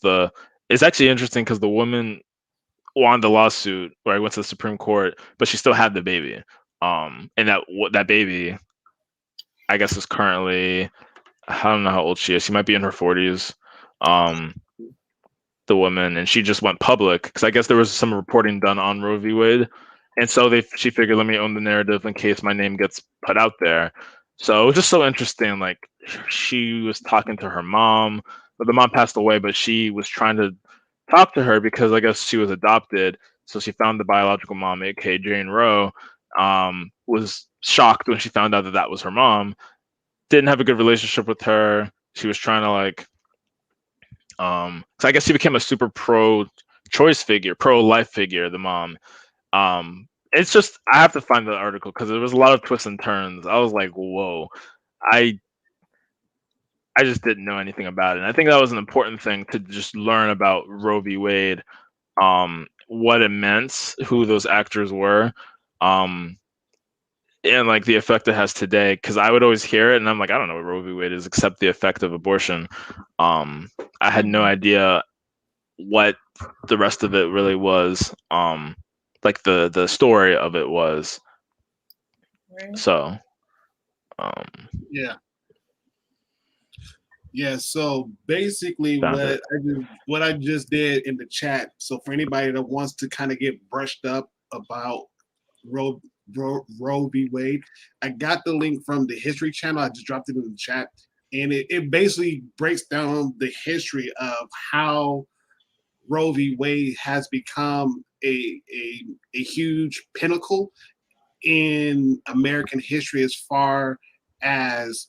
it's actually interesting because the woman won the lawsuit, or I went to the Supreme Court, but she still had the baby. And that baby, I guess, is currently, I don't know how old she is. She might be in her 40s. The woman, and she just went public because I guess there was some reporting done on Roe v. Wade, and so she figured, let me own the narrative in case my name gets put out there. So it was just so interesting. Like, she was talking to her mom, but the mom passed away, but she was trying to talk to her because I guess she was adopted. So she found the biological mom, aka Jane Roe, was shocked when she found out that was her mom. Didn't have a good relationship with her. She was trying to like, so I guess she became a super pro-choice figure, pro-life figure, the mom. It's just, I have to find the article because there was a lot of twists and turns. I was like, whoa, I just didn't know anything about it. And I think that was an important thing to just learn about Roe v. Wade, what it meant, who those actors were, and like the effect it has today. Because I would always hear it, and I'm like, I don't know what Roe v. Wade is except the effect of abortion. I had no idea what the rest of it really was. Like the story of it was. Right. So. Yeah. Yeah, so basically Found it. what I just did in the chat. So for anybody that wants to kind of get brushed up about Roe, Roe v. Wade, I got the link from the History Channel. I just dropped it in the chat, and it basically breaks down the history of how Roe v. Wade has become a huge pinnacle in American history as far as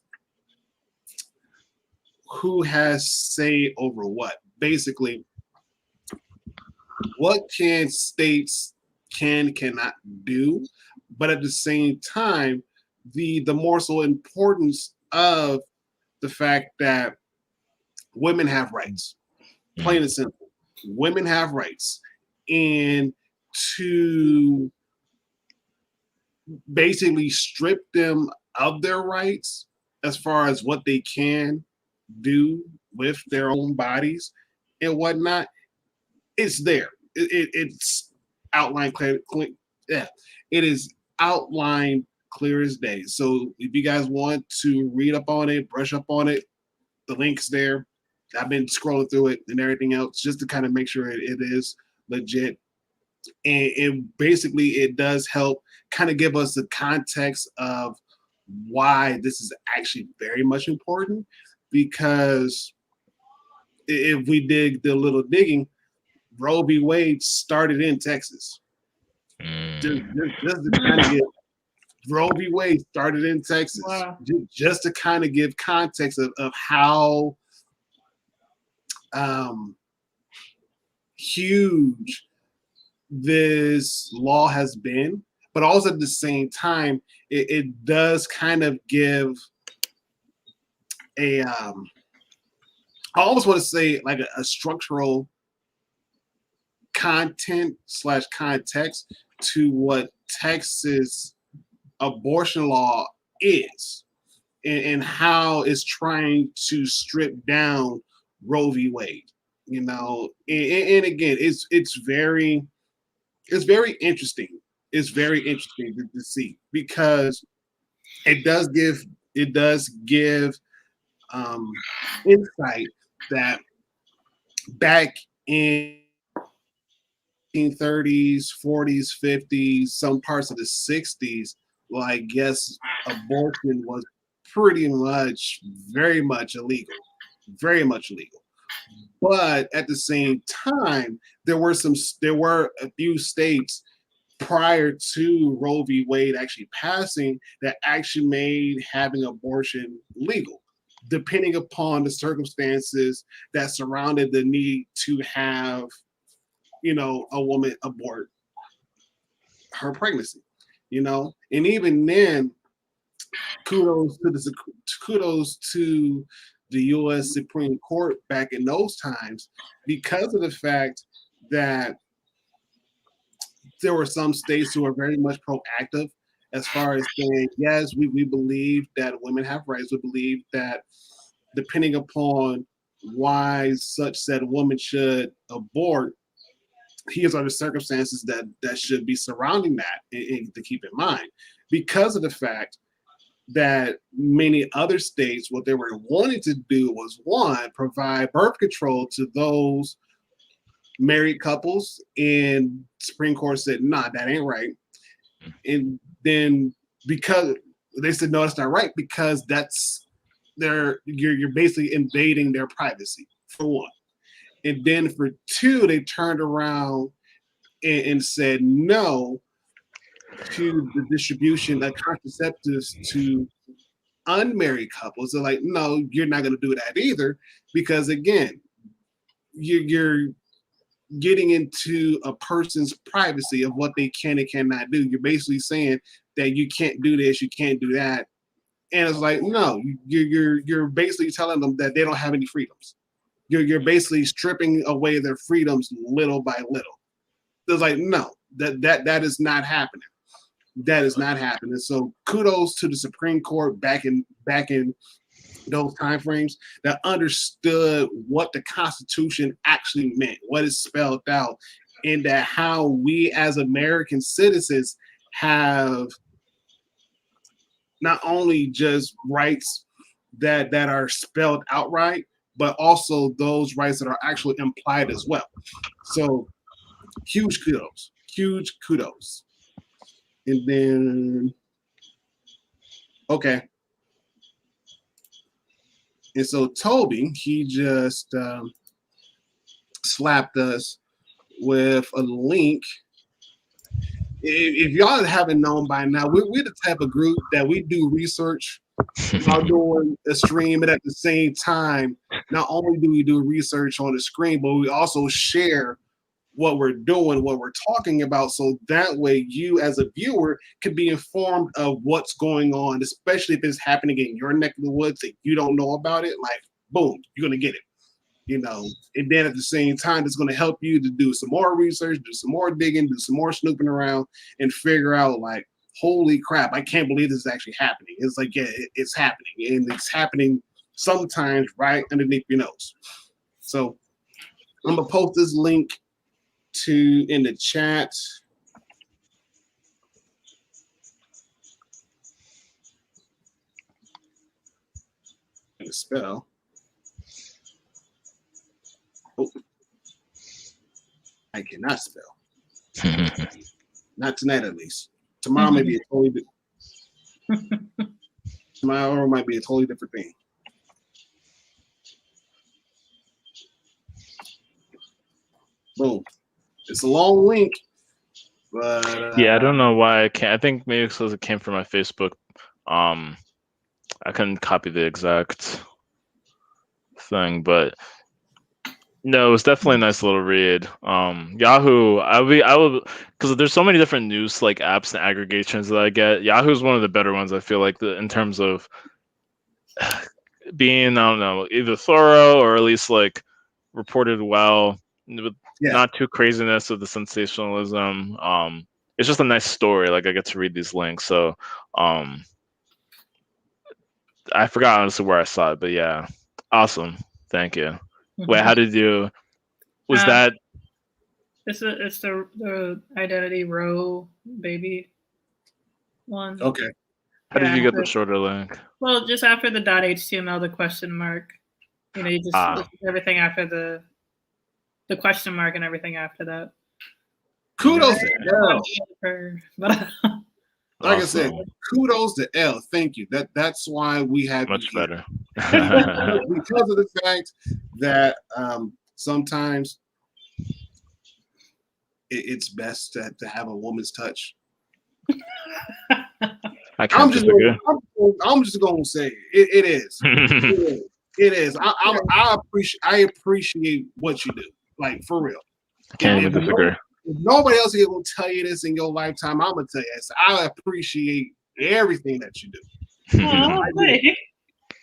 who has say over what. Basically, what can states cannot do, but at the same time, the more so importance of the fact that women have rights, plain and simple. Women have rights, and to basically strip them of their rights as far as what they can do with their own bodies and whatnot, it's there. It's outlined clear. Yeah, it is outlined clear as day. So if you guys want to read up on it, brush up on it, the link's there. I've been scrolling through it and everything else just to kind of make sure it is legit. And basically it does help kind of give us the context of why this is actually very much important, because if we dig the little digging, Roe v. Wade started in Texas. Just to kind of get Roe v. Wade started in Texas. Wow. Just to kind of give context of how huge this law has been, but also at the same time, it does kind of give a I almost want to say like a structural content / context to what Texas abortion law is, and how it's trying to strip down Roe v. Wade. You know, and again, it's very interesting. It's very interesting to see, because it does give insight that back in 1930s, 40s, 50s, some parts of the 60s, like, yes, abortion was pretty much very much illegal, very much illegal. But at the same time, there were a few states prior to Roe v. Wade actually passing that actually made having abortion legal, depending upon the circumstances that surrounded the need to have, a woman abort her pregnancy, and even then, kudos to the U.S. Supreme Court back in those times, because of the fact that there were some states who are very much proactive as far as saying, yes, we believe that women have rights. We believe that depending upon why such said woman should abort, here's are the circumstances that should be surrounding that, and to keep in mind, because of the fact that many other states, what they were wanting to do was, one, provide birth control to those married couples, and Supreme Court said, nah, that ain't right. And then because they said, no, that's not right, because you're basically invading their privacy, for one. And then for two, they turned around and said no to the distribution of contraceptives to unmarried couples. They're like, no, you're not going to do that either, because again, you're getting into a person's privacy of what they can and cannot do. You're basically saying that you can't do this, you can't do that, and it's like, no, you're basically telling them that they don't have any freedoms. You're basically stripping away their freedoms little by little. It's like, no, that is not happening. That is not happening. So kudos to the Supreme Court back in those timeframes that understood what the Constitution actually meant, what is spelled out, and that how we as American citizens have not only just rights that are spelled outright, but also those rights that are actually implied as well. So huge kudos. And then, okay. And so Toby, he just slapped us with a link. If y'all haven't known by now, we're the type of group that we do research while doing a stream, and at the same time, not only do we do research on the screen, but we also share what we're doing, what we're talking about, so that way you as a viewer can be informed of what's going on, especially if it's happening in your neck of the woods that you don't know about it. Like, boom, you're gonna get it. And then at the same time, it's going to help you to do some more research, do some more digging, do some more snooping around, and figure out, like, holy crap, I can't believe this is actually happening. It's like, yeah, it's happening, and it's happening sometimes right underneath your nose. So I'm gonna post this link in the chat. And the spell. Oh, I cannot spell. Not tonight, at least. Tomorrow may be a totally tomorrow might be a totally different thing. Boom. It's a long link, but yeah, I don't know why I can't. I think maybe because it came from my Facebook. I couldn't copy the exact thing, but no, it was definitely a nice little read. Yahoo, I would, because there's so many different news like apps and aggregations that I get. Yahoo's one of the better ones. I feel like in terms of being, I don't know, either thorough or at least like reported well, with not too craziness of the sensationalism. It's just a nice story. Like I get to read these links, so I forgot honestly where I saw it, but yeah, awesome. Thank you. Wait, how did you? Was that? It's the identity row baby one. Okay. How did you get the shorter link? Well, just after the .html, the question mark. You just everything after the question mark and everything after that. Kudos to L. But like I said, kudos to L. Thank you. That's why we have much better. Because of the fact that sometimes it's best to have a woman's touch. I'm just gonna say it is. It is. I appreciate what you do. Like, for real. I can't even disagree. If nobody else is going to tell you this in your lifetime, I'm going to tell you this. I appreciate everything that you do.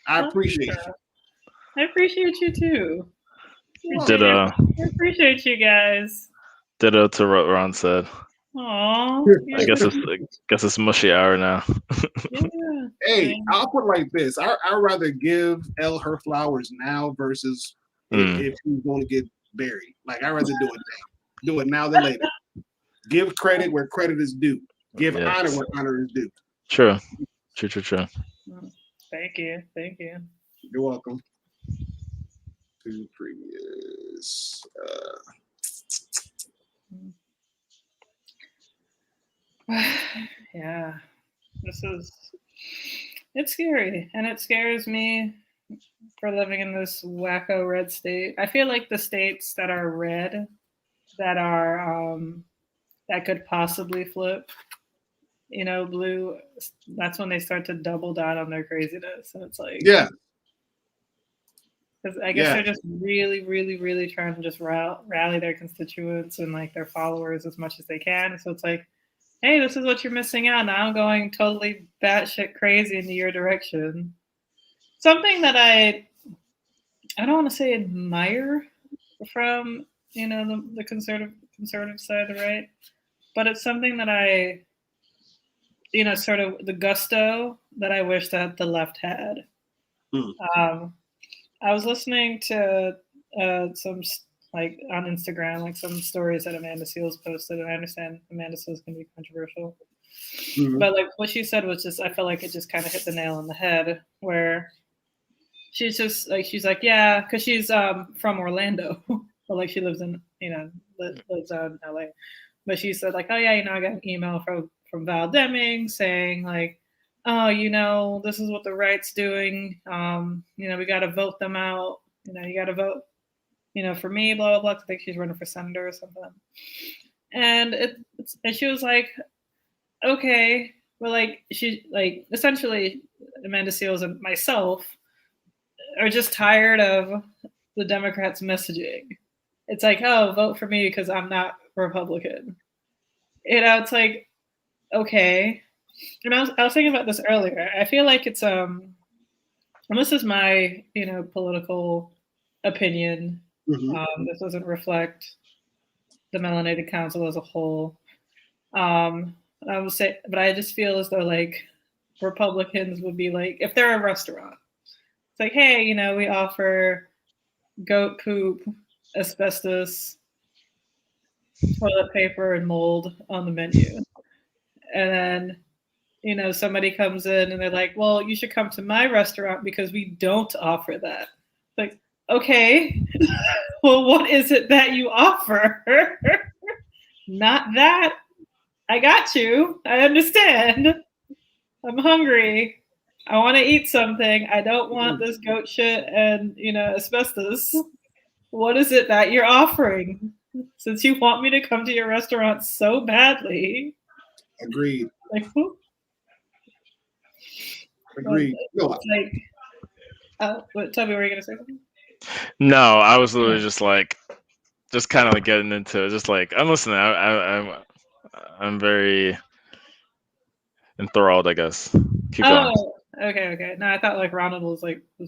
I appreciate you. I appreciate you too. Ditto. I appreciate you guys. Ditto to what Ron said. Aww. I guess it's mushy hour now. Yeah. Hey, I'll put it like this. I'd rather give Elle her flowers now versus if she's going to get buried. Like, I'd rather do it now. Do it now than later. Give credit where credit is due. Give honor where honor is due. True. Thank you. You're welcome. To previous. Yeah. It's scary. And it scares me for living in this wacko red state. I feel like the states that are red, that are that could possibly flip, blue, that's when they start to double down on their craziness. And it's like, because I guess they're just really, really, really trying to just rally their constituents and like their followers as much as they can. So it's like, hey, this is what you're missing out. Now I'm going totally batshit crazy into your direction. Something that I don't want to say admire from the conservative side of the right, but it's something that I, sort of the gusto that I wish that the left had. I was listening to some, like, on Instagram, like some stories that Amanda Seales posted, and I understand Amanda Seales can be controversial, but like what she said was just, I felt like it just kind of hit the nail on the head, where she's just like, she's like, yeah, because she's from Orlando, but like she lives in, lives out in LA. But she said like, oh yeah, I got an email from Val Deming saying like, oh, this is what the right's doing. We got to vote them out. You got to vote, for me, blah blah blah. I think she's running for senator or something. And and she was like, okay, well, like she like essentially Amanda Seales and myself are just tired of the Democrats' messaging. It's like, oh, vote for me because I'm not Republican. It's like, okay. And I was thinking about this earlier. I feel like it's and this is my political opinion. This doesn't reflect the Melanated Council as a whole. I would say, but I just feel as though like Republicans would be like, if they're a restaurant, it's like, hey, we offer goat poop, asbestos, toilet paper, and mold on the menu. And then, somebody comes in and they're like, well, you should come to my restaurant because we don't offer that. Like, okay, well, what is it that you offer? Not that. I got you. I understand. I'm hungry. I want to eat something. I don't want this goat shit and, asbestos. What is it that you're offering? Since you want me to come to your restaurant so badly. Agreed. Like, who? Agreed. What, tell me, were you going to say something? No, I was literally just kind of like getting into it. Just like, I'm listening. I'm very enthralled, I guess. Keep going. Okay. No, I thought like Ronald was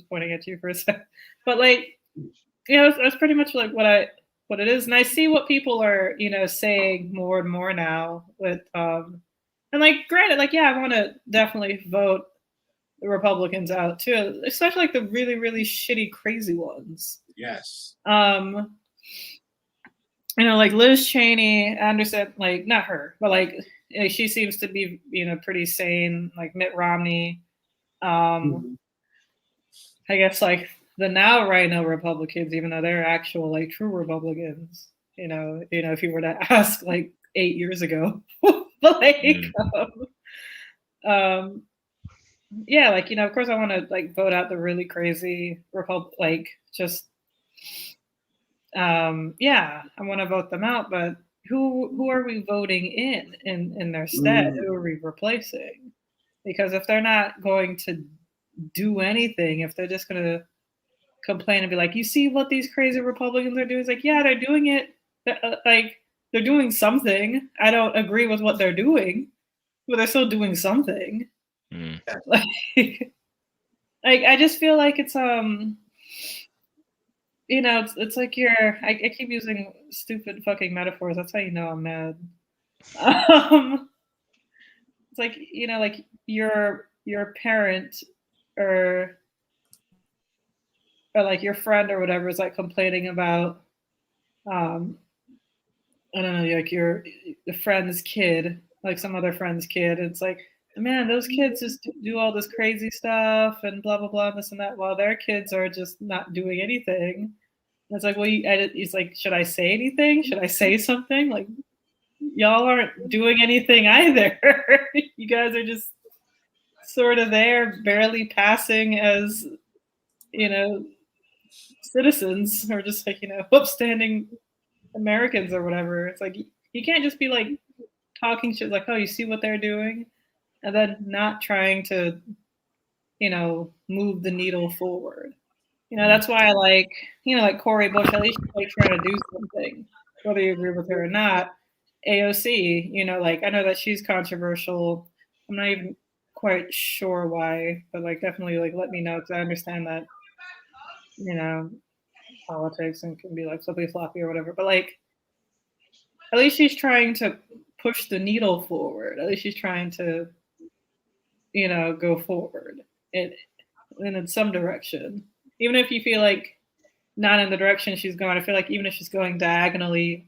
pointing at you for a second, but like, that's pretty much like what it is, and I see what people are saying more and more now with and like, granted, like, yeah, I want to definitely vote the Republicans out too, especially like the really really shitty crazy ones. Yes. Like Liz Cheney, I understand, like, not her, but like she seems to be, pretty sane. Like Mitt Romney, I guess like the now Rhino Republicans, even though they're actual like true Republicans, if you were to ask like 8 years ago, like, yeah, like, of course I want to like vote out the really crazy like just. Yeah, I want to vote them out, but who are we voting in their stead? Who are we replacing? Because if they're not going to do anything, if they're just going to complain and be like, you see what these crazy Republicans are doing? It's like, yeah, they're doing it. They're doing something. I don't agree with what they're doing, but they're still doing something. Like I just feel like it's it's like I keep using stupid fucking metaphors. That's how you know I'm mad. It's like, like your parent or like your friend or whatever is like complaining about, I don't know, like the friend's kid, like some other friend's kid. It's like, man, those kids just do all this crazy stuff and blah, blah, blah, and this and that, while their kids are just not doing anything. And it's like, well, he's like, should I say anything? Should I say something? Like, y'all aren't doing anything either. You guys are just sort of there, barely passing as, citizens, or just like, upstanding Americans or whatever. It's like, you can't just be like talking shit like, oh, you see what they're doing? And then not trying to, move the needle forward. That's why I like, like Cori Bush, at least she's like trying to do something, whether you agree with her or not. AOC, like, I know that she's controversial. I'm not even quite sure why, but like, definitely like let me know, because I understand that, politics and can be like flippy floppy or whatever. But like, at least she's trying to push the needle forward. At least she's trying to, go forward and in some direction. Even if you feel like not in the direction she's going, I feel like even if she's going diagonally,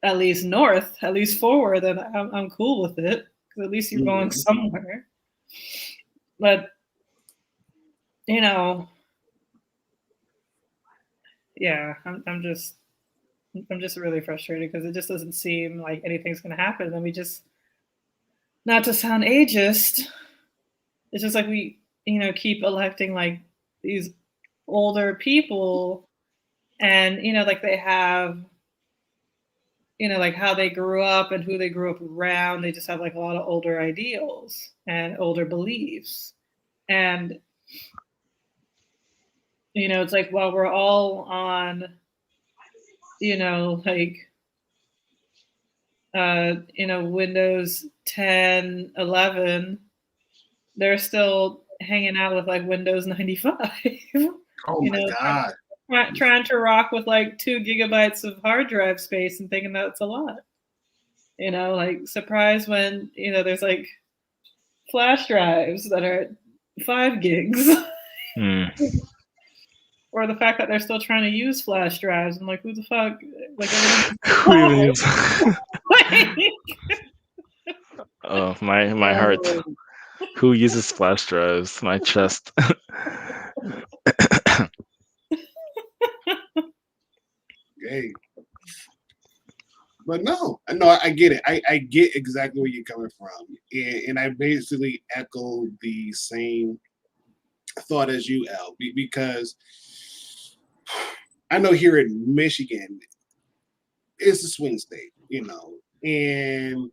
at least north, at least forward, then I'm cool with it. Because at least you're going somewhere. But you know, yeah, I'm just really frustrated because it just doesn't seem like anything's going to happen. And we just, not to sound ageist, it's just like we, keep electing like these older people, and like they have, like how they grew up and who they grew up around. They just have like a lot of older ideals and older beliefs. And, it's like, while we're all on, like, Windows 10, 11, they're still hanging out with like Windows 95. Oh my God. Trying to rock with like 2 GB of hard drive space and thinking that's a lot. Like, surprised when, there's like flash drives that are 5 gigs. Or the fact that they're still trying to use flash drives. I'm like, who the fuck? Like, oh, my heart. Who uses flash drives? My chest. Hey. But no, I get it. I get exactly where you're coming from. And I basically echo the same thought as you, Al, because I know here in Michigan, it's a swing state, and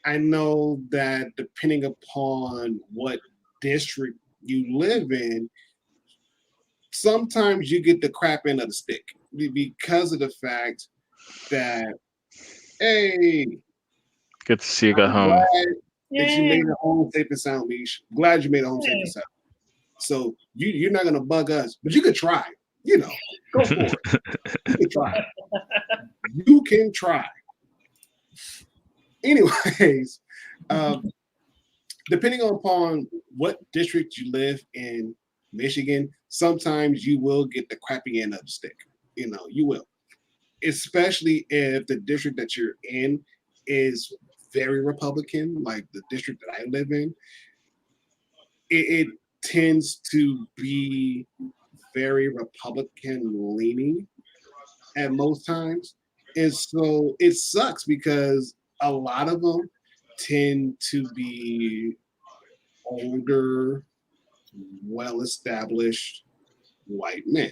I know that depending upon what district you live in, sometimes you get the crap end of the stick because of the fact that, hey, good to see you got home. That you made it home safe and sound, Leash. Glad you made it home safe and sound. So you're not gonna bug us, but you could try. Go for it. You can try. You can try. Anyways, depending upon what district you live in Michigan, sometimes you will get the crappy end of the stick. You will. Especially if the district that you're in is very Republican, like the district that I live in. It tends to be very Republican leaning at most times. And so it sucks because a lot of them tend to be older, well-established white men.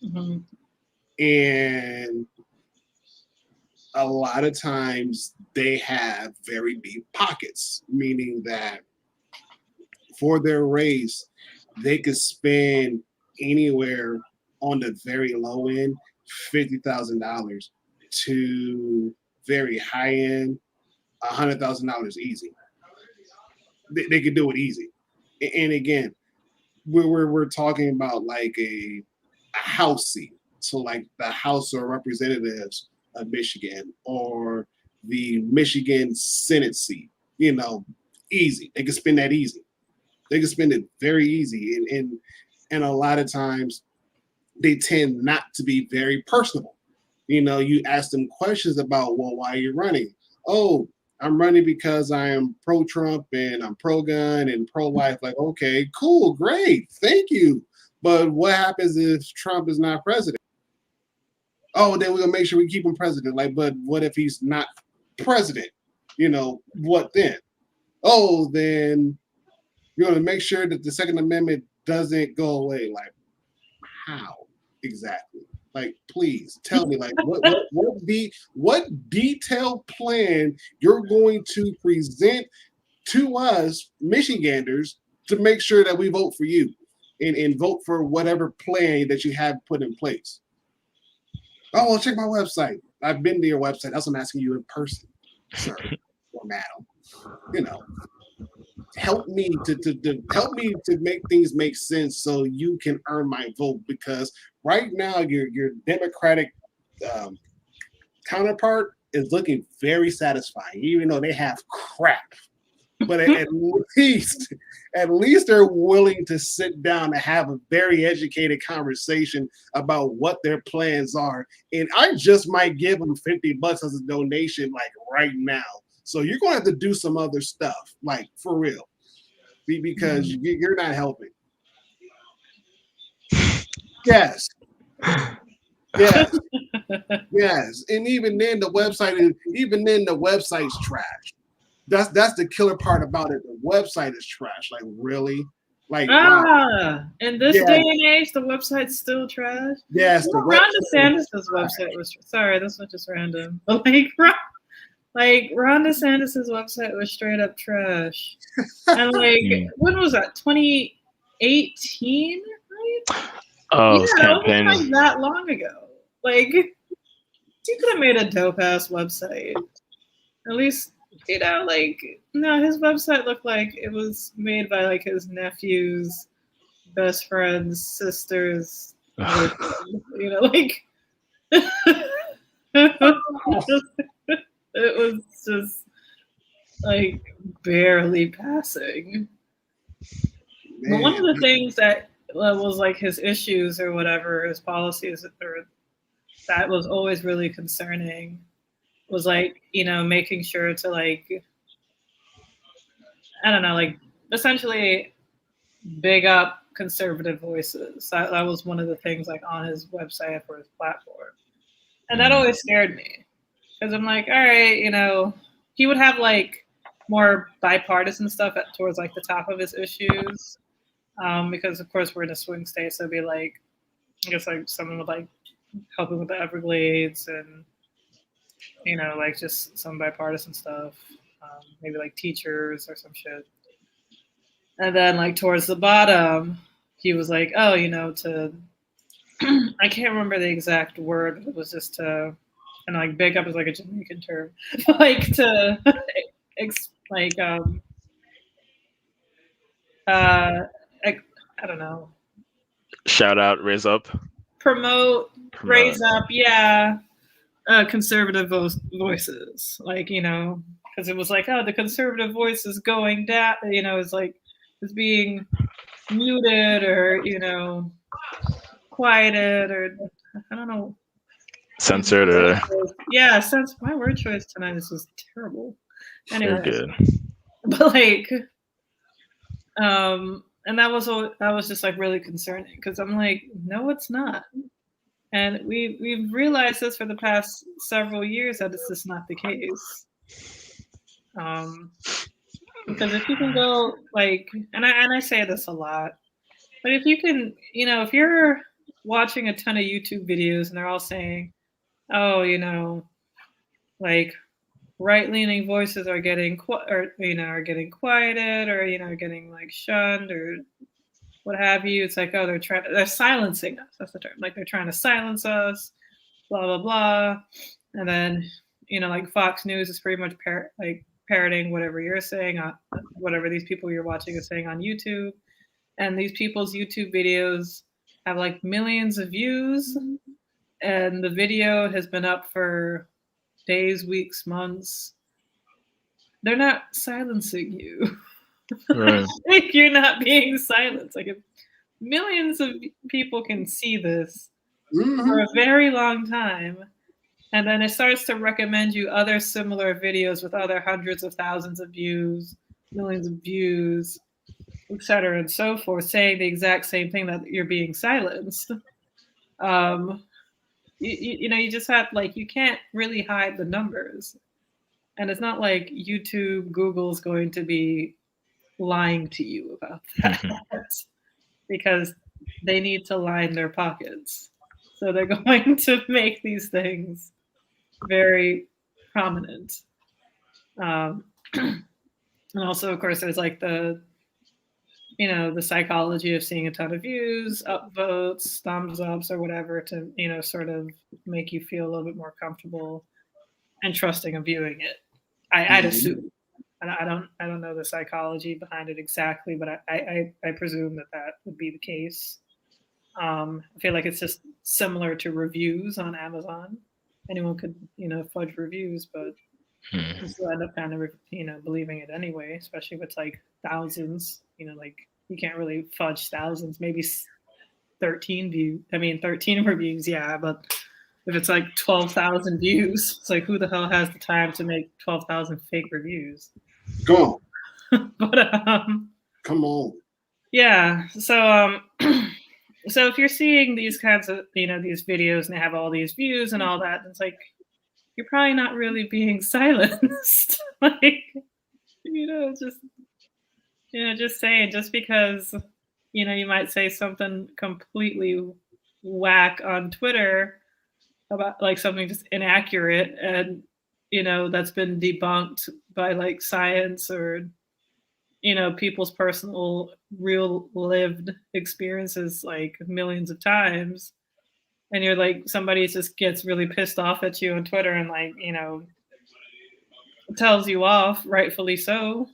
Mm-hmm. And a lot of times they have very deep pockets, meaning that for their race, they could spend anywhere on the very low end, $50,000 to very high end, $100,000 easy. They could do it easy. And again, we're talking about like a House seat. So like the House of Representatives of Michigan or the Michigan Senate seat, easy. They could spend that easy. They can spend it very easy. And a lot of times they tend not to be very personable. You ask them questions about, well, why are you running? Oh, I'm running because I am pro-Trump and I'm pro-gun and pro-life. Like, okay, cool, great, thank you. But what happens if Trump is not president? Oh, then we're gonna make sure we keep him president. Like, but what if he's not president? What then? Oh, then you're going to make sure that the Second Amendment doesn't go away. Like, how exactly? Like, please tell me, like, what detailed plan you're going to present to us, Michiganders, to make sure that we vote for you and vote for whatever plan that you have put in place. Oh, well, check my website. I've been to your website. That's what I'm asking you in person, sir or madam. Help me to make things make sense so you can earn my vote, because right now your Democratic counterpart is looking very satisfying, even though they have crap. But at least they're willing to sit down and have a very educated conversation about what their plans are. And I just might give them $50 as a donation, like right now. So you're going to have to do some other stuff, like for real, because you're not helping. Yes. Yes. Yes. And even then the website's trash. That's the killer part about it. The website is trash. Like really? Like wow. In this day and age, the website's still trash. Yes, the Ron DeSantis' website was sorry, this was just random. But Ron DeSantis' website was straight up trash. And when was that? 2018, right? Oh, yeah, campaign. It was like that long ago. Like you could have made a dope ass website. At least, no, his website looked like it was made by like his nephew's best friend's sister's boyfriend. It was just like barely passing. But one of the things that was like his issues or whatever, his policies, or that was always really concerning, was like, making sure to like, I don't know, like essentially big up conservative voices. That was one of the things like on his website for his platform. And that always scared me. Because I'm like, all right, he would have like more bipartisan stuff towards like the top of his issues. Because of course we're in a swing state, so it'd be like, I guess like someone would like helping with the Everglades and like just some bipartisan stuff, maybe like teachers or some shit. And then like towards the bottom, he was like, oh, to I can't remember the exact word, but it was just to, and like big up is like a Jamaican term, like to I don't know. Shout out, raise up. Promote. Raise up, yeah. Conservative voices, like, because it was like, oh, the conservative voice is going down, it's like it's being muted or quieted or I don't know, censored or my word choice tonight is just terrible. Anyway, good. But like, and that was just like really concerning because I'm like, no, it's not. And we've realized this for the past several years that it's just not the case. Because if you can go like, and I say this a lot, but if you can, if you're watching a ton of YouTube videos and they're all saying, oh, like right-leaning voices are getting are getting quieted or getting like shunned or what have you. It's like, oh, they're silencing us. That's the term. Like they're trying to silence us, blah, blah, blah. And then, like Fox News is pretty much parroting whatever you're saying, whatever these people you're watching are saying on YouTube. And these people's YouTube videos have like millions of views. And the video has been up for days, weeks, months. They're not silencing you. Right. Like you're not being silenced. Like if millions of people can see this for a very long time, and then it starts to recommend you other similar videos with other hundreds of thousands of views, millions of views, etc., and so forth, saying the exact same thing that you're being silenced. You just have like you can't really hide the numbers, and it's not like YouTube, Google's going to be lying to you about that because they need to line their pockets. So they're going to make these things very prominent. And also, of course, there's like the psychology of seeing a ton of views, upvotes, thumbs ups, or whatever to, sort of make you feel a little bit more comfortable and trusting of viewing it. I'd assume. And I don't know the psychology behind it exactly, but I presume that would be the case. I feel like it's just similar to reviews on Amazon. Anyone could, fudge reviews, but you still end up kind of, believing it anyway, especially if it's like thousands, like you can't really fudge thousands, maybe 13 reviews, yeah, but if it's like 12,000 views, it's like who the hell has the time to make 12,000 fake reviews? Go on. But come on. Yeah. So So if you're seeing these kinds of, these videos and they have all these views and all that, it's like, you're probably not really being silenced. Like, just, just saying, just because, you might say something completely whack on Twitter about like something just inaccurate and, that's been debunked by like science or, people's personal real lived experiences like millions of times. And you're like, somebody just gets really pissed off at you on Twitter and like, tells you off, rightfully so.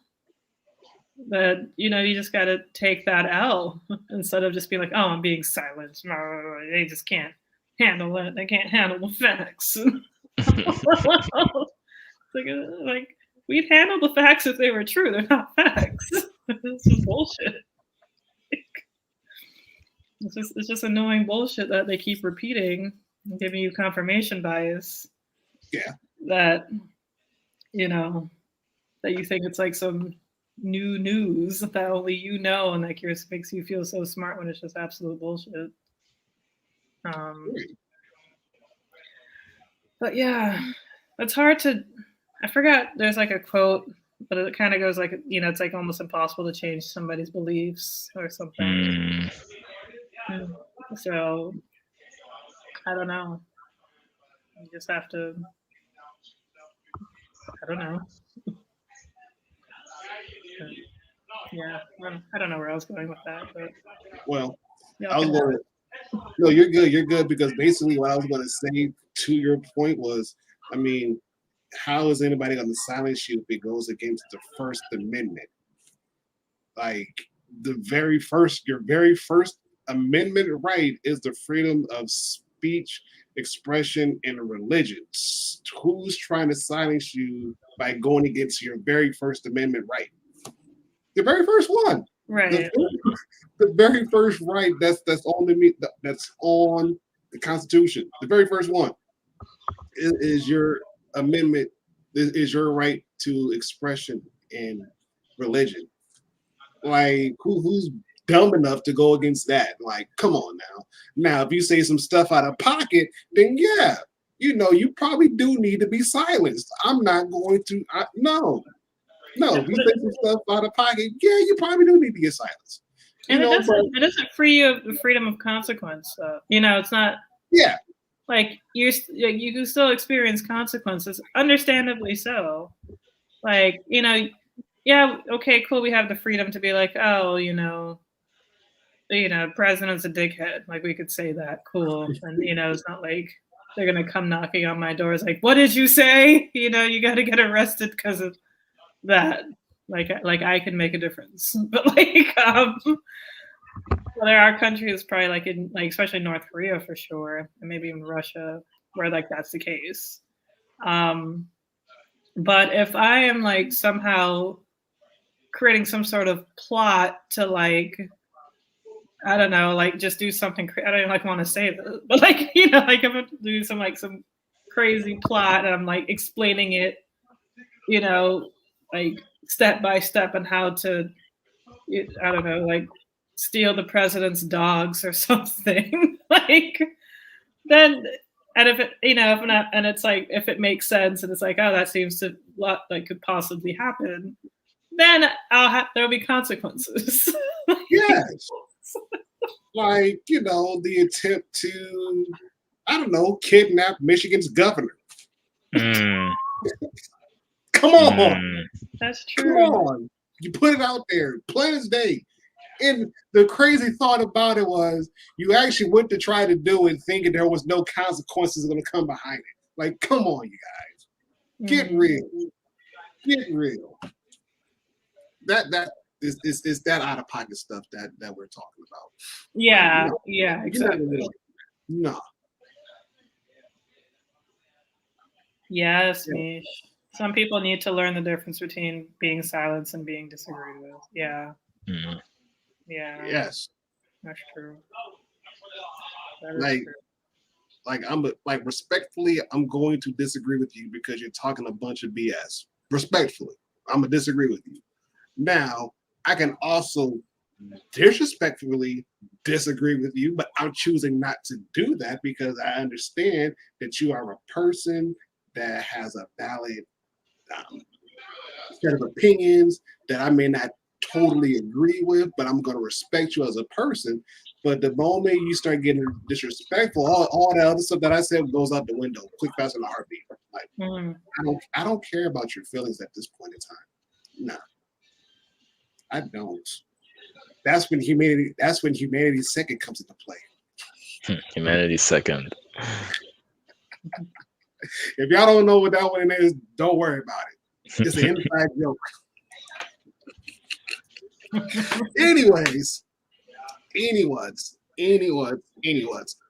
That, you just got to take that L instead of just being like, oh, I'm being silenced. No, they just can't handle it. They can't handle the facts. like, we'd handle the facts if they were true. They're not facts. This is bullshit. It's just annoying bullshit that they keep repeating and giving you confirmation bias. Yeah. That, that you think it's like some new news that only you know, and like yours makes you feel so smart when it's just absolute bullshit. But yeah, it's hard to. I forgot. There's like a quote, but it kind of goes like, it's like almost impossible to change somebody's beliefs or something. So I don't know. You just have to. I don't know. Yeah, I don't know where I was going with that, but well, I was going to. No, you're good. You're good because basically what I was going to say to your point was, I mean, how is anybody going to silence you if it goes against the First Amendment? Like your very first amendment right is the freedom of speech, expression, and religion. Who's trying to silence you by going against your very first amendment right? The very first one. Right. The very first right that's on the Constitution. The very first one is your amendment, is your right to expression and religion. Like who's dumb enough to go against that? Like, come on now. Now, if you say some stuff out of pocket, then yeah, you probably do need to be silenced. I'm not going to. No. If you say some stuff out of pocket, yeah, you probably do need to get silenced. And it doesn't free you of the freedom of consequence. It's not. Yeah. Like you can still experience consequences, understandably so. Like, yeah, okay, cool. We have the freedom to be like, oh, president's a dickhead. Like we could say that, cool. And it's not like they're gonna come knocking on my doors like, what did you say? You got to get arrested because of that. Like I can make a difference. But like, well, there are countries probably like in like especially North Korea for sure, and maybe even Russia, where like that's the case. But if I am like somehow creating some sort of plot to like, I don't know, like just do something. I don't even like want to say this, but like like I'm doing some crazy plot, and I'm like explaining it, like step by step on how to, I don't know, like steal the president's dogs or something. Like then, and if it, if not, and it's like if it makes sense, and it's like, oh, that seems to like could possibly happen, then there'll be consequences. Yes. Like, the attempt to, I don't know, kidnap Michigan's governor. Come on. That's true. Come on. You put it out there, plain as day. And the crazy thought about it was you actually went to try to do it thinking there was no consequences going to come behind it. Like, come on, you guys. Get real. Get real. That is that out of pocket stuff that we're talking about. Yeah, yeah, exactly. No. Yes, Mish. Some people need to learn the difference between being silenced and being disagreed with. Yeah. Mm-hmm. Yeah. Yes. That's true. Like respectfully, I'm going to disagree with you because you're talking a bunch of BS. Respectfully, I'm gonna disagree with you. Now, I can also disrespectfully disagree with you, but I'm choosing not to do that because I understand that you are a person that has a valid set of opinions that I may not totally agree with, but I'm going to respect you as a person. But the moment you start getting disrespectful, all that other stuff that I said goes out the window, quick, fast, and a heartbeat. Like I don't care about your feelings at this point in time. No, I don't. That's when humanity's second comes into play. Humanity's second. If y'all don't know what that one is, don't worry about it. It's an inside joke. Anyways.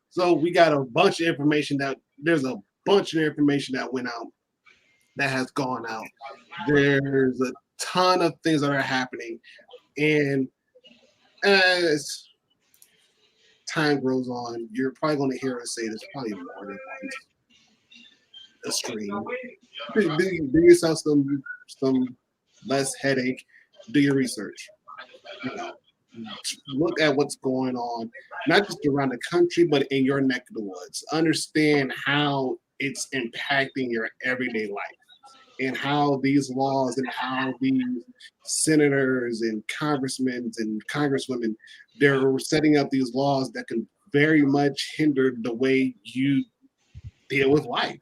So we got a bunch of information there's a bunch of information that went out, that has gone out. There's a ton of things that are happening. And as time grows on, you're probably going to hear us say there's probably more than a stream. Do yourself some less headache. Do your research. You know, look at what's going on, not just around the country, but in your neck of the woods. Understand how it's impacting your everyday life, and how these laws and how these senators and congressmen and congresswomen, they're setting up these laws that can very much hinder the way you deal with life,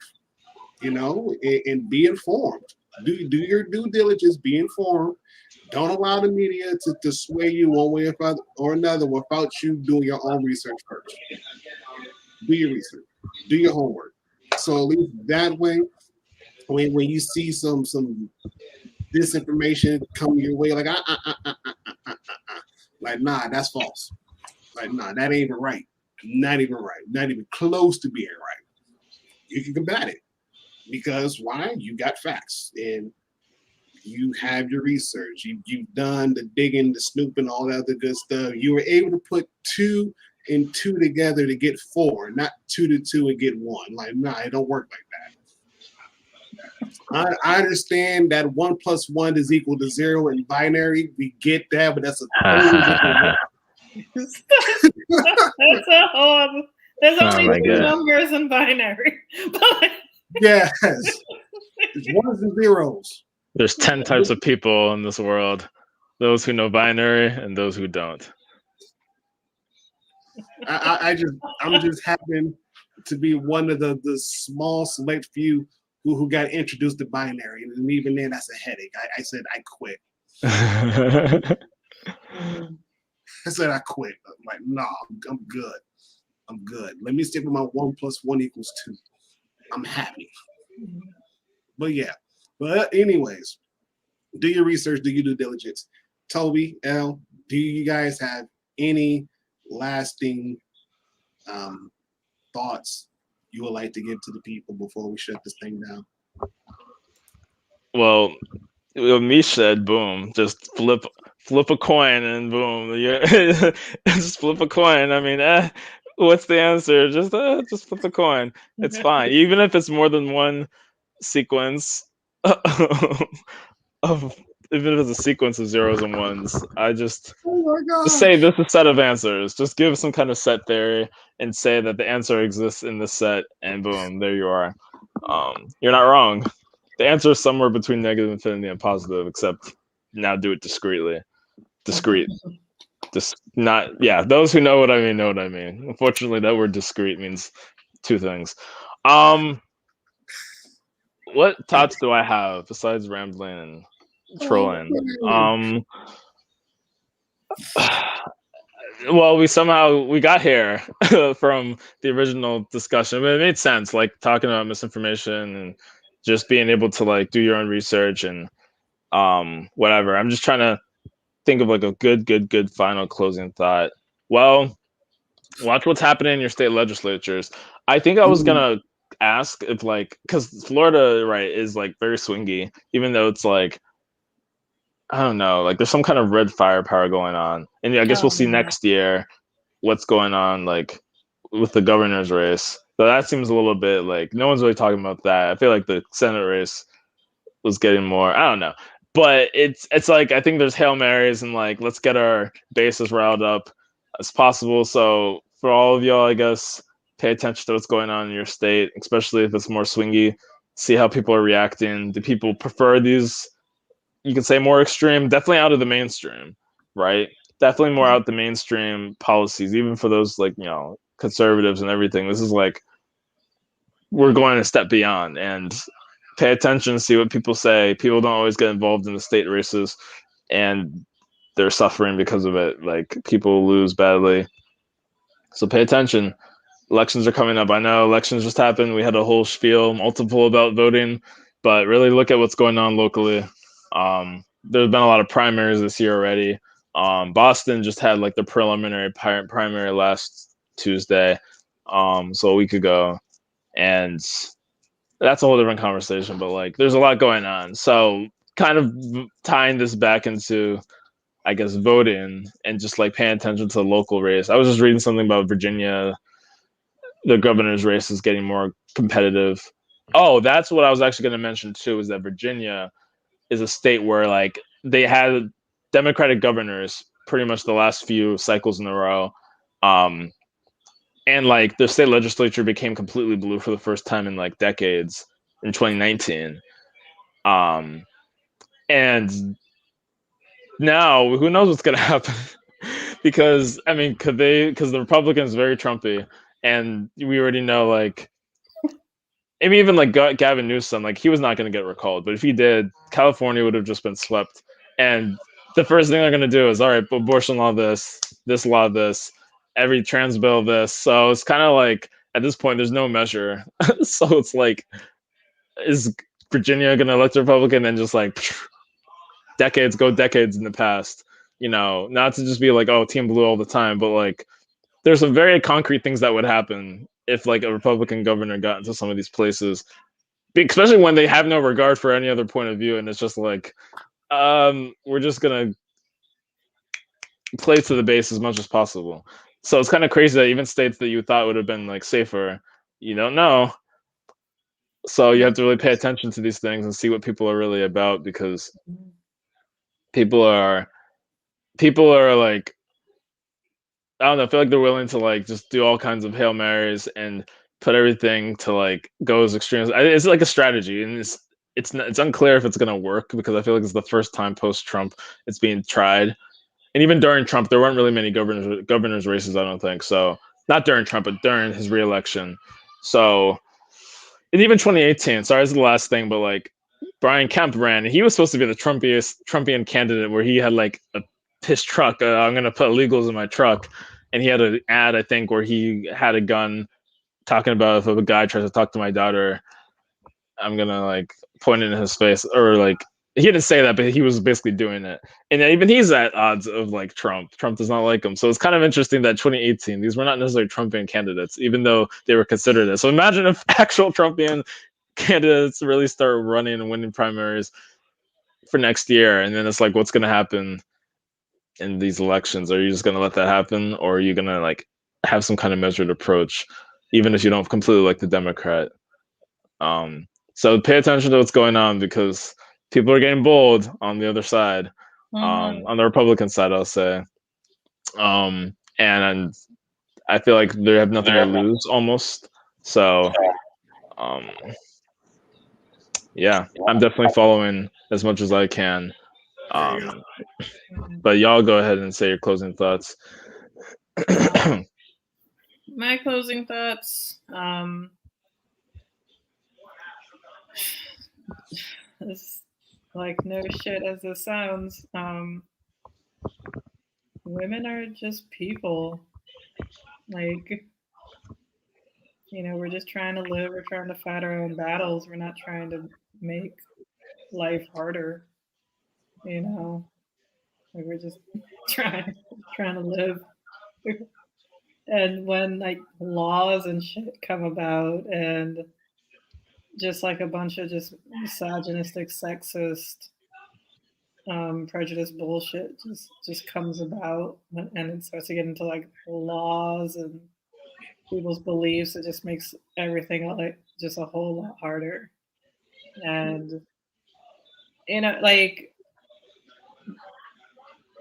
you know, and be informed. Do your due diligence, be informed. Don't allow the media to sway you one way or another without you doing your own research first. Do your research. Do your homework. So at least that way, when you see some disinformation come your way, like like nah, that's false. Like nah, that ain't even right. Not even right. Not even close to being right. You can combat it because why? You got facts and you have your research. You've done the digging, the snooping, all that other good stuff. You were able to put 2 and 2 together to get 4, not 2 to 2 and get 1. Like nah, it don't work like that. I understand that 1 + 1 is equal to 0 in binary. We get that, but that's a totally different That's a whole. There's only 2 numbers in binary. Yes, it's 1s and 0s. There's 10 types of people in this world: those who know binary and those who don't. I'm just happen to be one of the small select few who got introduced to binary, and even then, that's a headache. I said I quit. I said I quit. I'm like, no, I'm good. I'm good. Let me stick with my 1 + 1 = 2. I'm happy. But yeah. But anyways, do your research, do your due diligence. Toby, L, do you guys have any lasting thoughts you would like to give to the people before we shut this thing down? Well, Mish said, boom, just flip a coin and boom. Just flip a coin. I mean, what's the answer? Just flip a coin. It's fine. Even if it's more than one sequence of, even if it's a sequence of 0s and 1s, I just say this is a set of answers. Just give some kind of set theory and say that the answer exists in this set, and boom, there you are. You're not wrong. The answer is somewhere between negative infinity and positive, except now do it discreetly. Discrete. Just not, yeah, those who know what I mean know what I mean. Unfortunately, that word discrete means 2 things. What thoughts do I have besides rambling and trolling? Well, we got here from the original discussion, but it made sense, like talking about misinformation and just being able to like do your own research and whatever. I'm just trying to think of like a good final closing thought. Well, watch what's happening in your state legislatures. I think I was gonna ask if like, because Florida, right, is like very swingy, even though it's like, I don't know, like there's some kind of red firepower going on, and I guess we'll see next year what's going on like with the governor's race. So that seems a little bit like no one's really talking about that. I feel like the Senate race was getting more. I don't know. but it's like I think there's Hail Marys and like let's get our bases riled up as possible. So for all of y'all, I guess pay attention to what's going on in your state, especially if it's more swingy. See how people are reacting. Do people prefer these? You can say more extreme, definitely out of the mainstream, right? Definitely more out the mainstream policies, even for those like conservatives and everything. This is like we're going a step beyond and pay attention, see what people say. People don't always get involved in the state races and they're suffering because of it. Like people lose badly. So pay attention. Elections are coming up. I know elections just happened. We had a whole spiel, multiple about voting, but really look at what's going on locally. There's been a lot of primaries this year already. Boston just had like the preliminary primary last Tuesday, so a week ago, and that's a whole different conversation. But like, there's a lot going on. So kind of tying this back into, I guess, voting and just like paying attention to the local race. I was just reading something about Virginia. The governor's race is getting more competitive. Oh, that's what I was actually going to mention too, is that Virginia is a state where like they had Democratic governors pretty much the last few cycles in a row. And like the state legislature became completely blue for the first time in like decades in 2019. And now who knows what's going to happen? Because I mean, because the Republicans very Trumpy, and we already know like maybe even like Gavin Newsom, like he was not going to get recalled, but if he did, California would have just been swept. And the first thing they're going to do is, all right, abortion law this law this, every trans bill this. So it's kind of like at this point, there's no measure. So it's like, is Virginia going to elect a Republican and just like decades in the past? Not to just be like, oh, Team Blue all the time, but like there's some very concrete things that would happen if like a Republican governor got into some of these places, especially when they have no regard for any other point of view, and it's just like we're just gonna play to the base as much as possible. So it's kind of crazy that even states that you thought would have been like safer, you don't know. So you have to really pay attention to these things and see what people are really about, because people are like, I don't know, I feel like they're willing to like just do all kinds of Hail Marys and put everything to like go as extreme. It's like a strategy, and it's unclear if it's gonna work, because I feel like it's the first time post Trump it's being tried. And even during Trump, there weren't really many governors races, I don't think. So not during Trump, but during his reelection. So, and even 2018. Sorry, this is the last thing, but like Brian Kemp ran, and he was supposed to be the Trumpian candidate, where he had like his truck. I'm gonna put illegals in my truck, and he had an ad, I think, where he had a gun, talking about if a guy tries to talk to my daughter, I'm gonna like point it in his face, or like he didn't say that, but he was basically doing it. And even he's at odds of like Trump. Trump does not like him. So it's kind of interesting that 2018, these were not necessarily Trumpian candidates, even though they were considered it. So imagine if actual Trumpian candidates really start running and winning primaries for next year. And then it's like, what's going to happen in these elections? Are you just going to let that happen? Or are you going to like have some kind of measured approach, even if you don't completely like the Democrat? So pay attention to what's going on, because people are getting bold on the other side, on the Republican side, I'll say. And I feel like they have nothing to lose almost. So, yeah, I'm definitely following as much as I can. But y'all go ahead and say your closing thoughts. My closing thoughts. It's like no shit as it sounds. Women are just people. Like, we're just trying to live. We're trying to fight our own battles. We're not trying to make life harder. Like we're just trying to live. And when like laws and shit come about, and just like a bunch of just misogynistic, sexist, prejudice bullshit just comes about, and it starts to get into like laws and people's beliefs, it just makes everything like just a whole lot harder. And like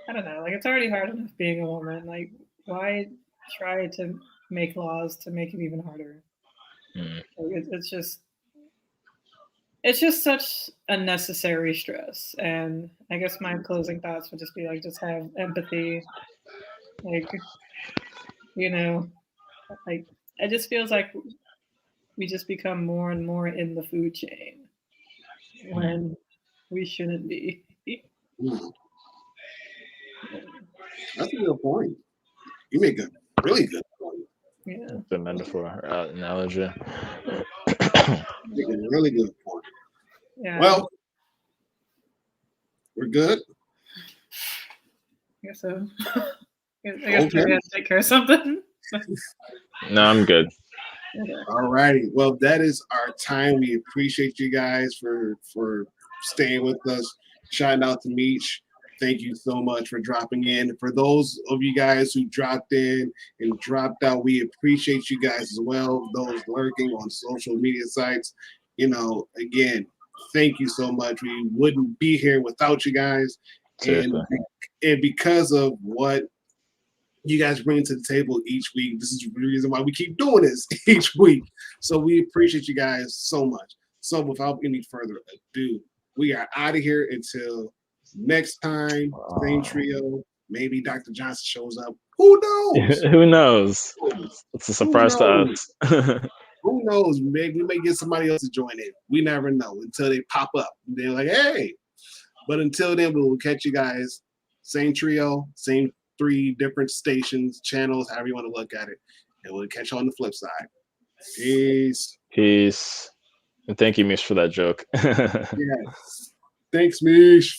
I don't know. Like, it's already hard enough being a woman. Like, why try to make laws to make it even harder? Mm. Like, it's just such unnecessary stress. And I guess my closing thoughts would just be like, just have empathy. Like, you know, like it just feels like we just become more and more in the food chain when we shouldn't be. Mm. That's a good point. You make a really good point. Yeah. The metaphor analogy. You make a really good point. Yeah. Well, we're good. I guess so. I guess Okay. maybe I have to take care of something. No, I'm good. Okay. All righty. Well, that is our time. We appreciate you guys for staying with us. Shout out to Meech. Thank you so much for dropping in. For those of you guys who dropped in and dropped out, we appreciate you guys as well. Those lurking on social media sites, again, thank you so much. We wouldn't be here without you guys. Seriously. And because of what you guys bring to the table each week, this is the reason why we keep doing this each week. So we appreciate you guys so much. So without any further ado, we are out of here until next time. Same trio. Maybe Dr. Johnson shows up. Who knows? Who knows? It's a surprise to us. Who knows? Maybe we may get somebody else to join in. We never know until they pop up. They're like, hey. But until then, we will catch you guys. Same trio, same 3 different stations, channels, however you want to look at it. And we'll catch you on the flip side. Peace. Peace. And thank you, Mish, for that joke. Yes. Thanks, Mish.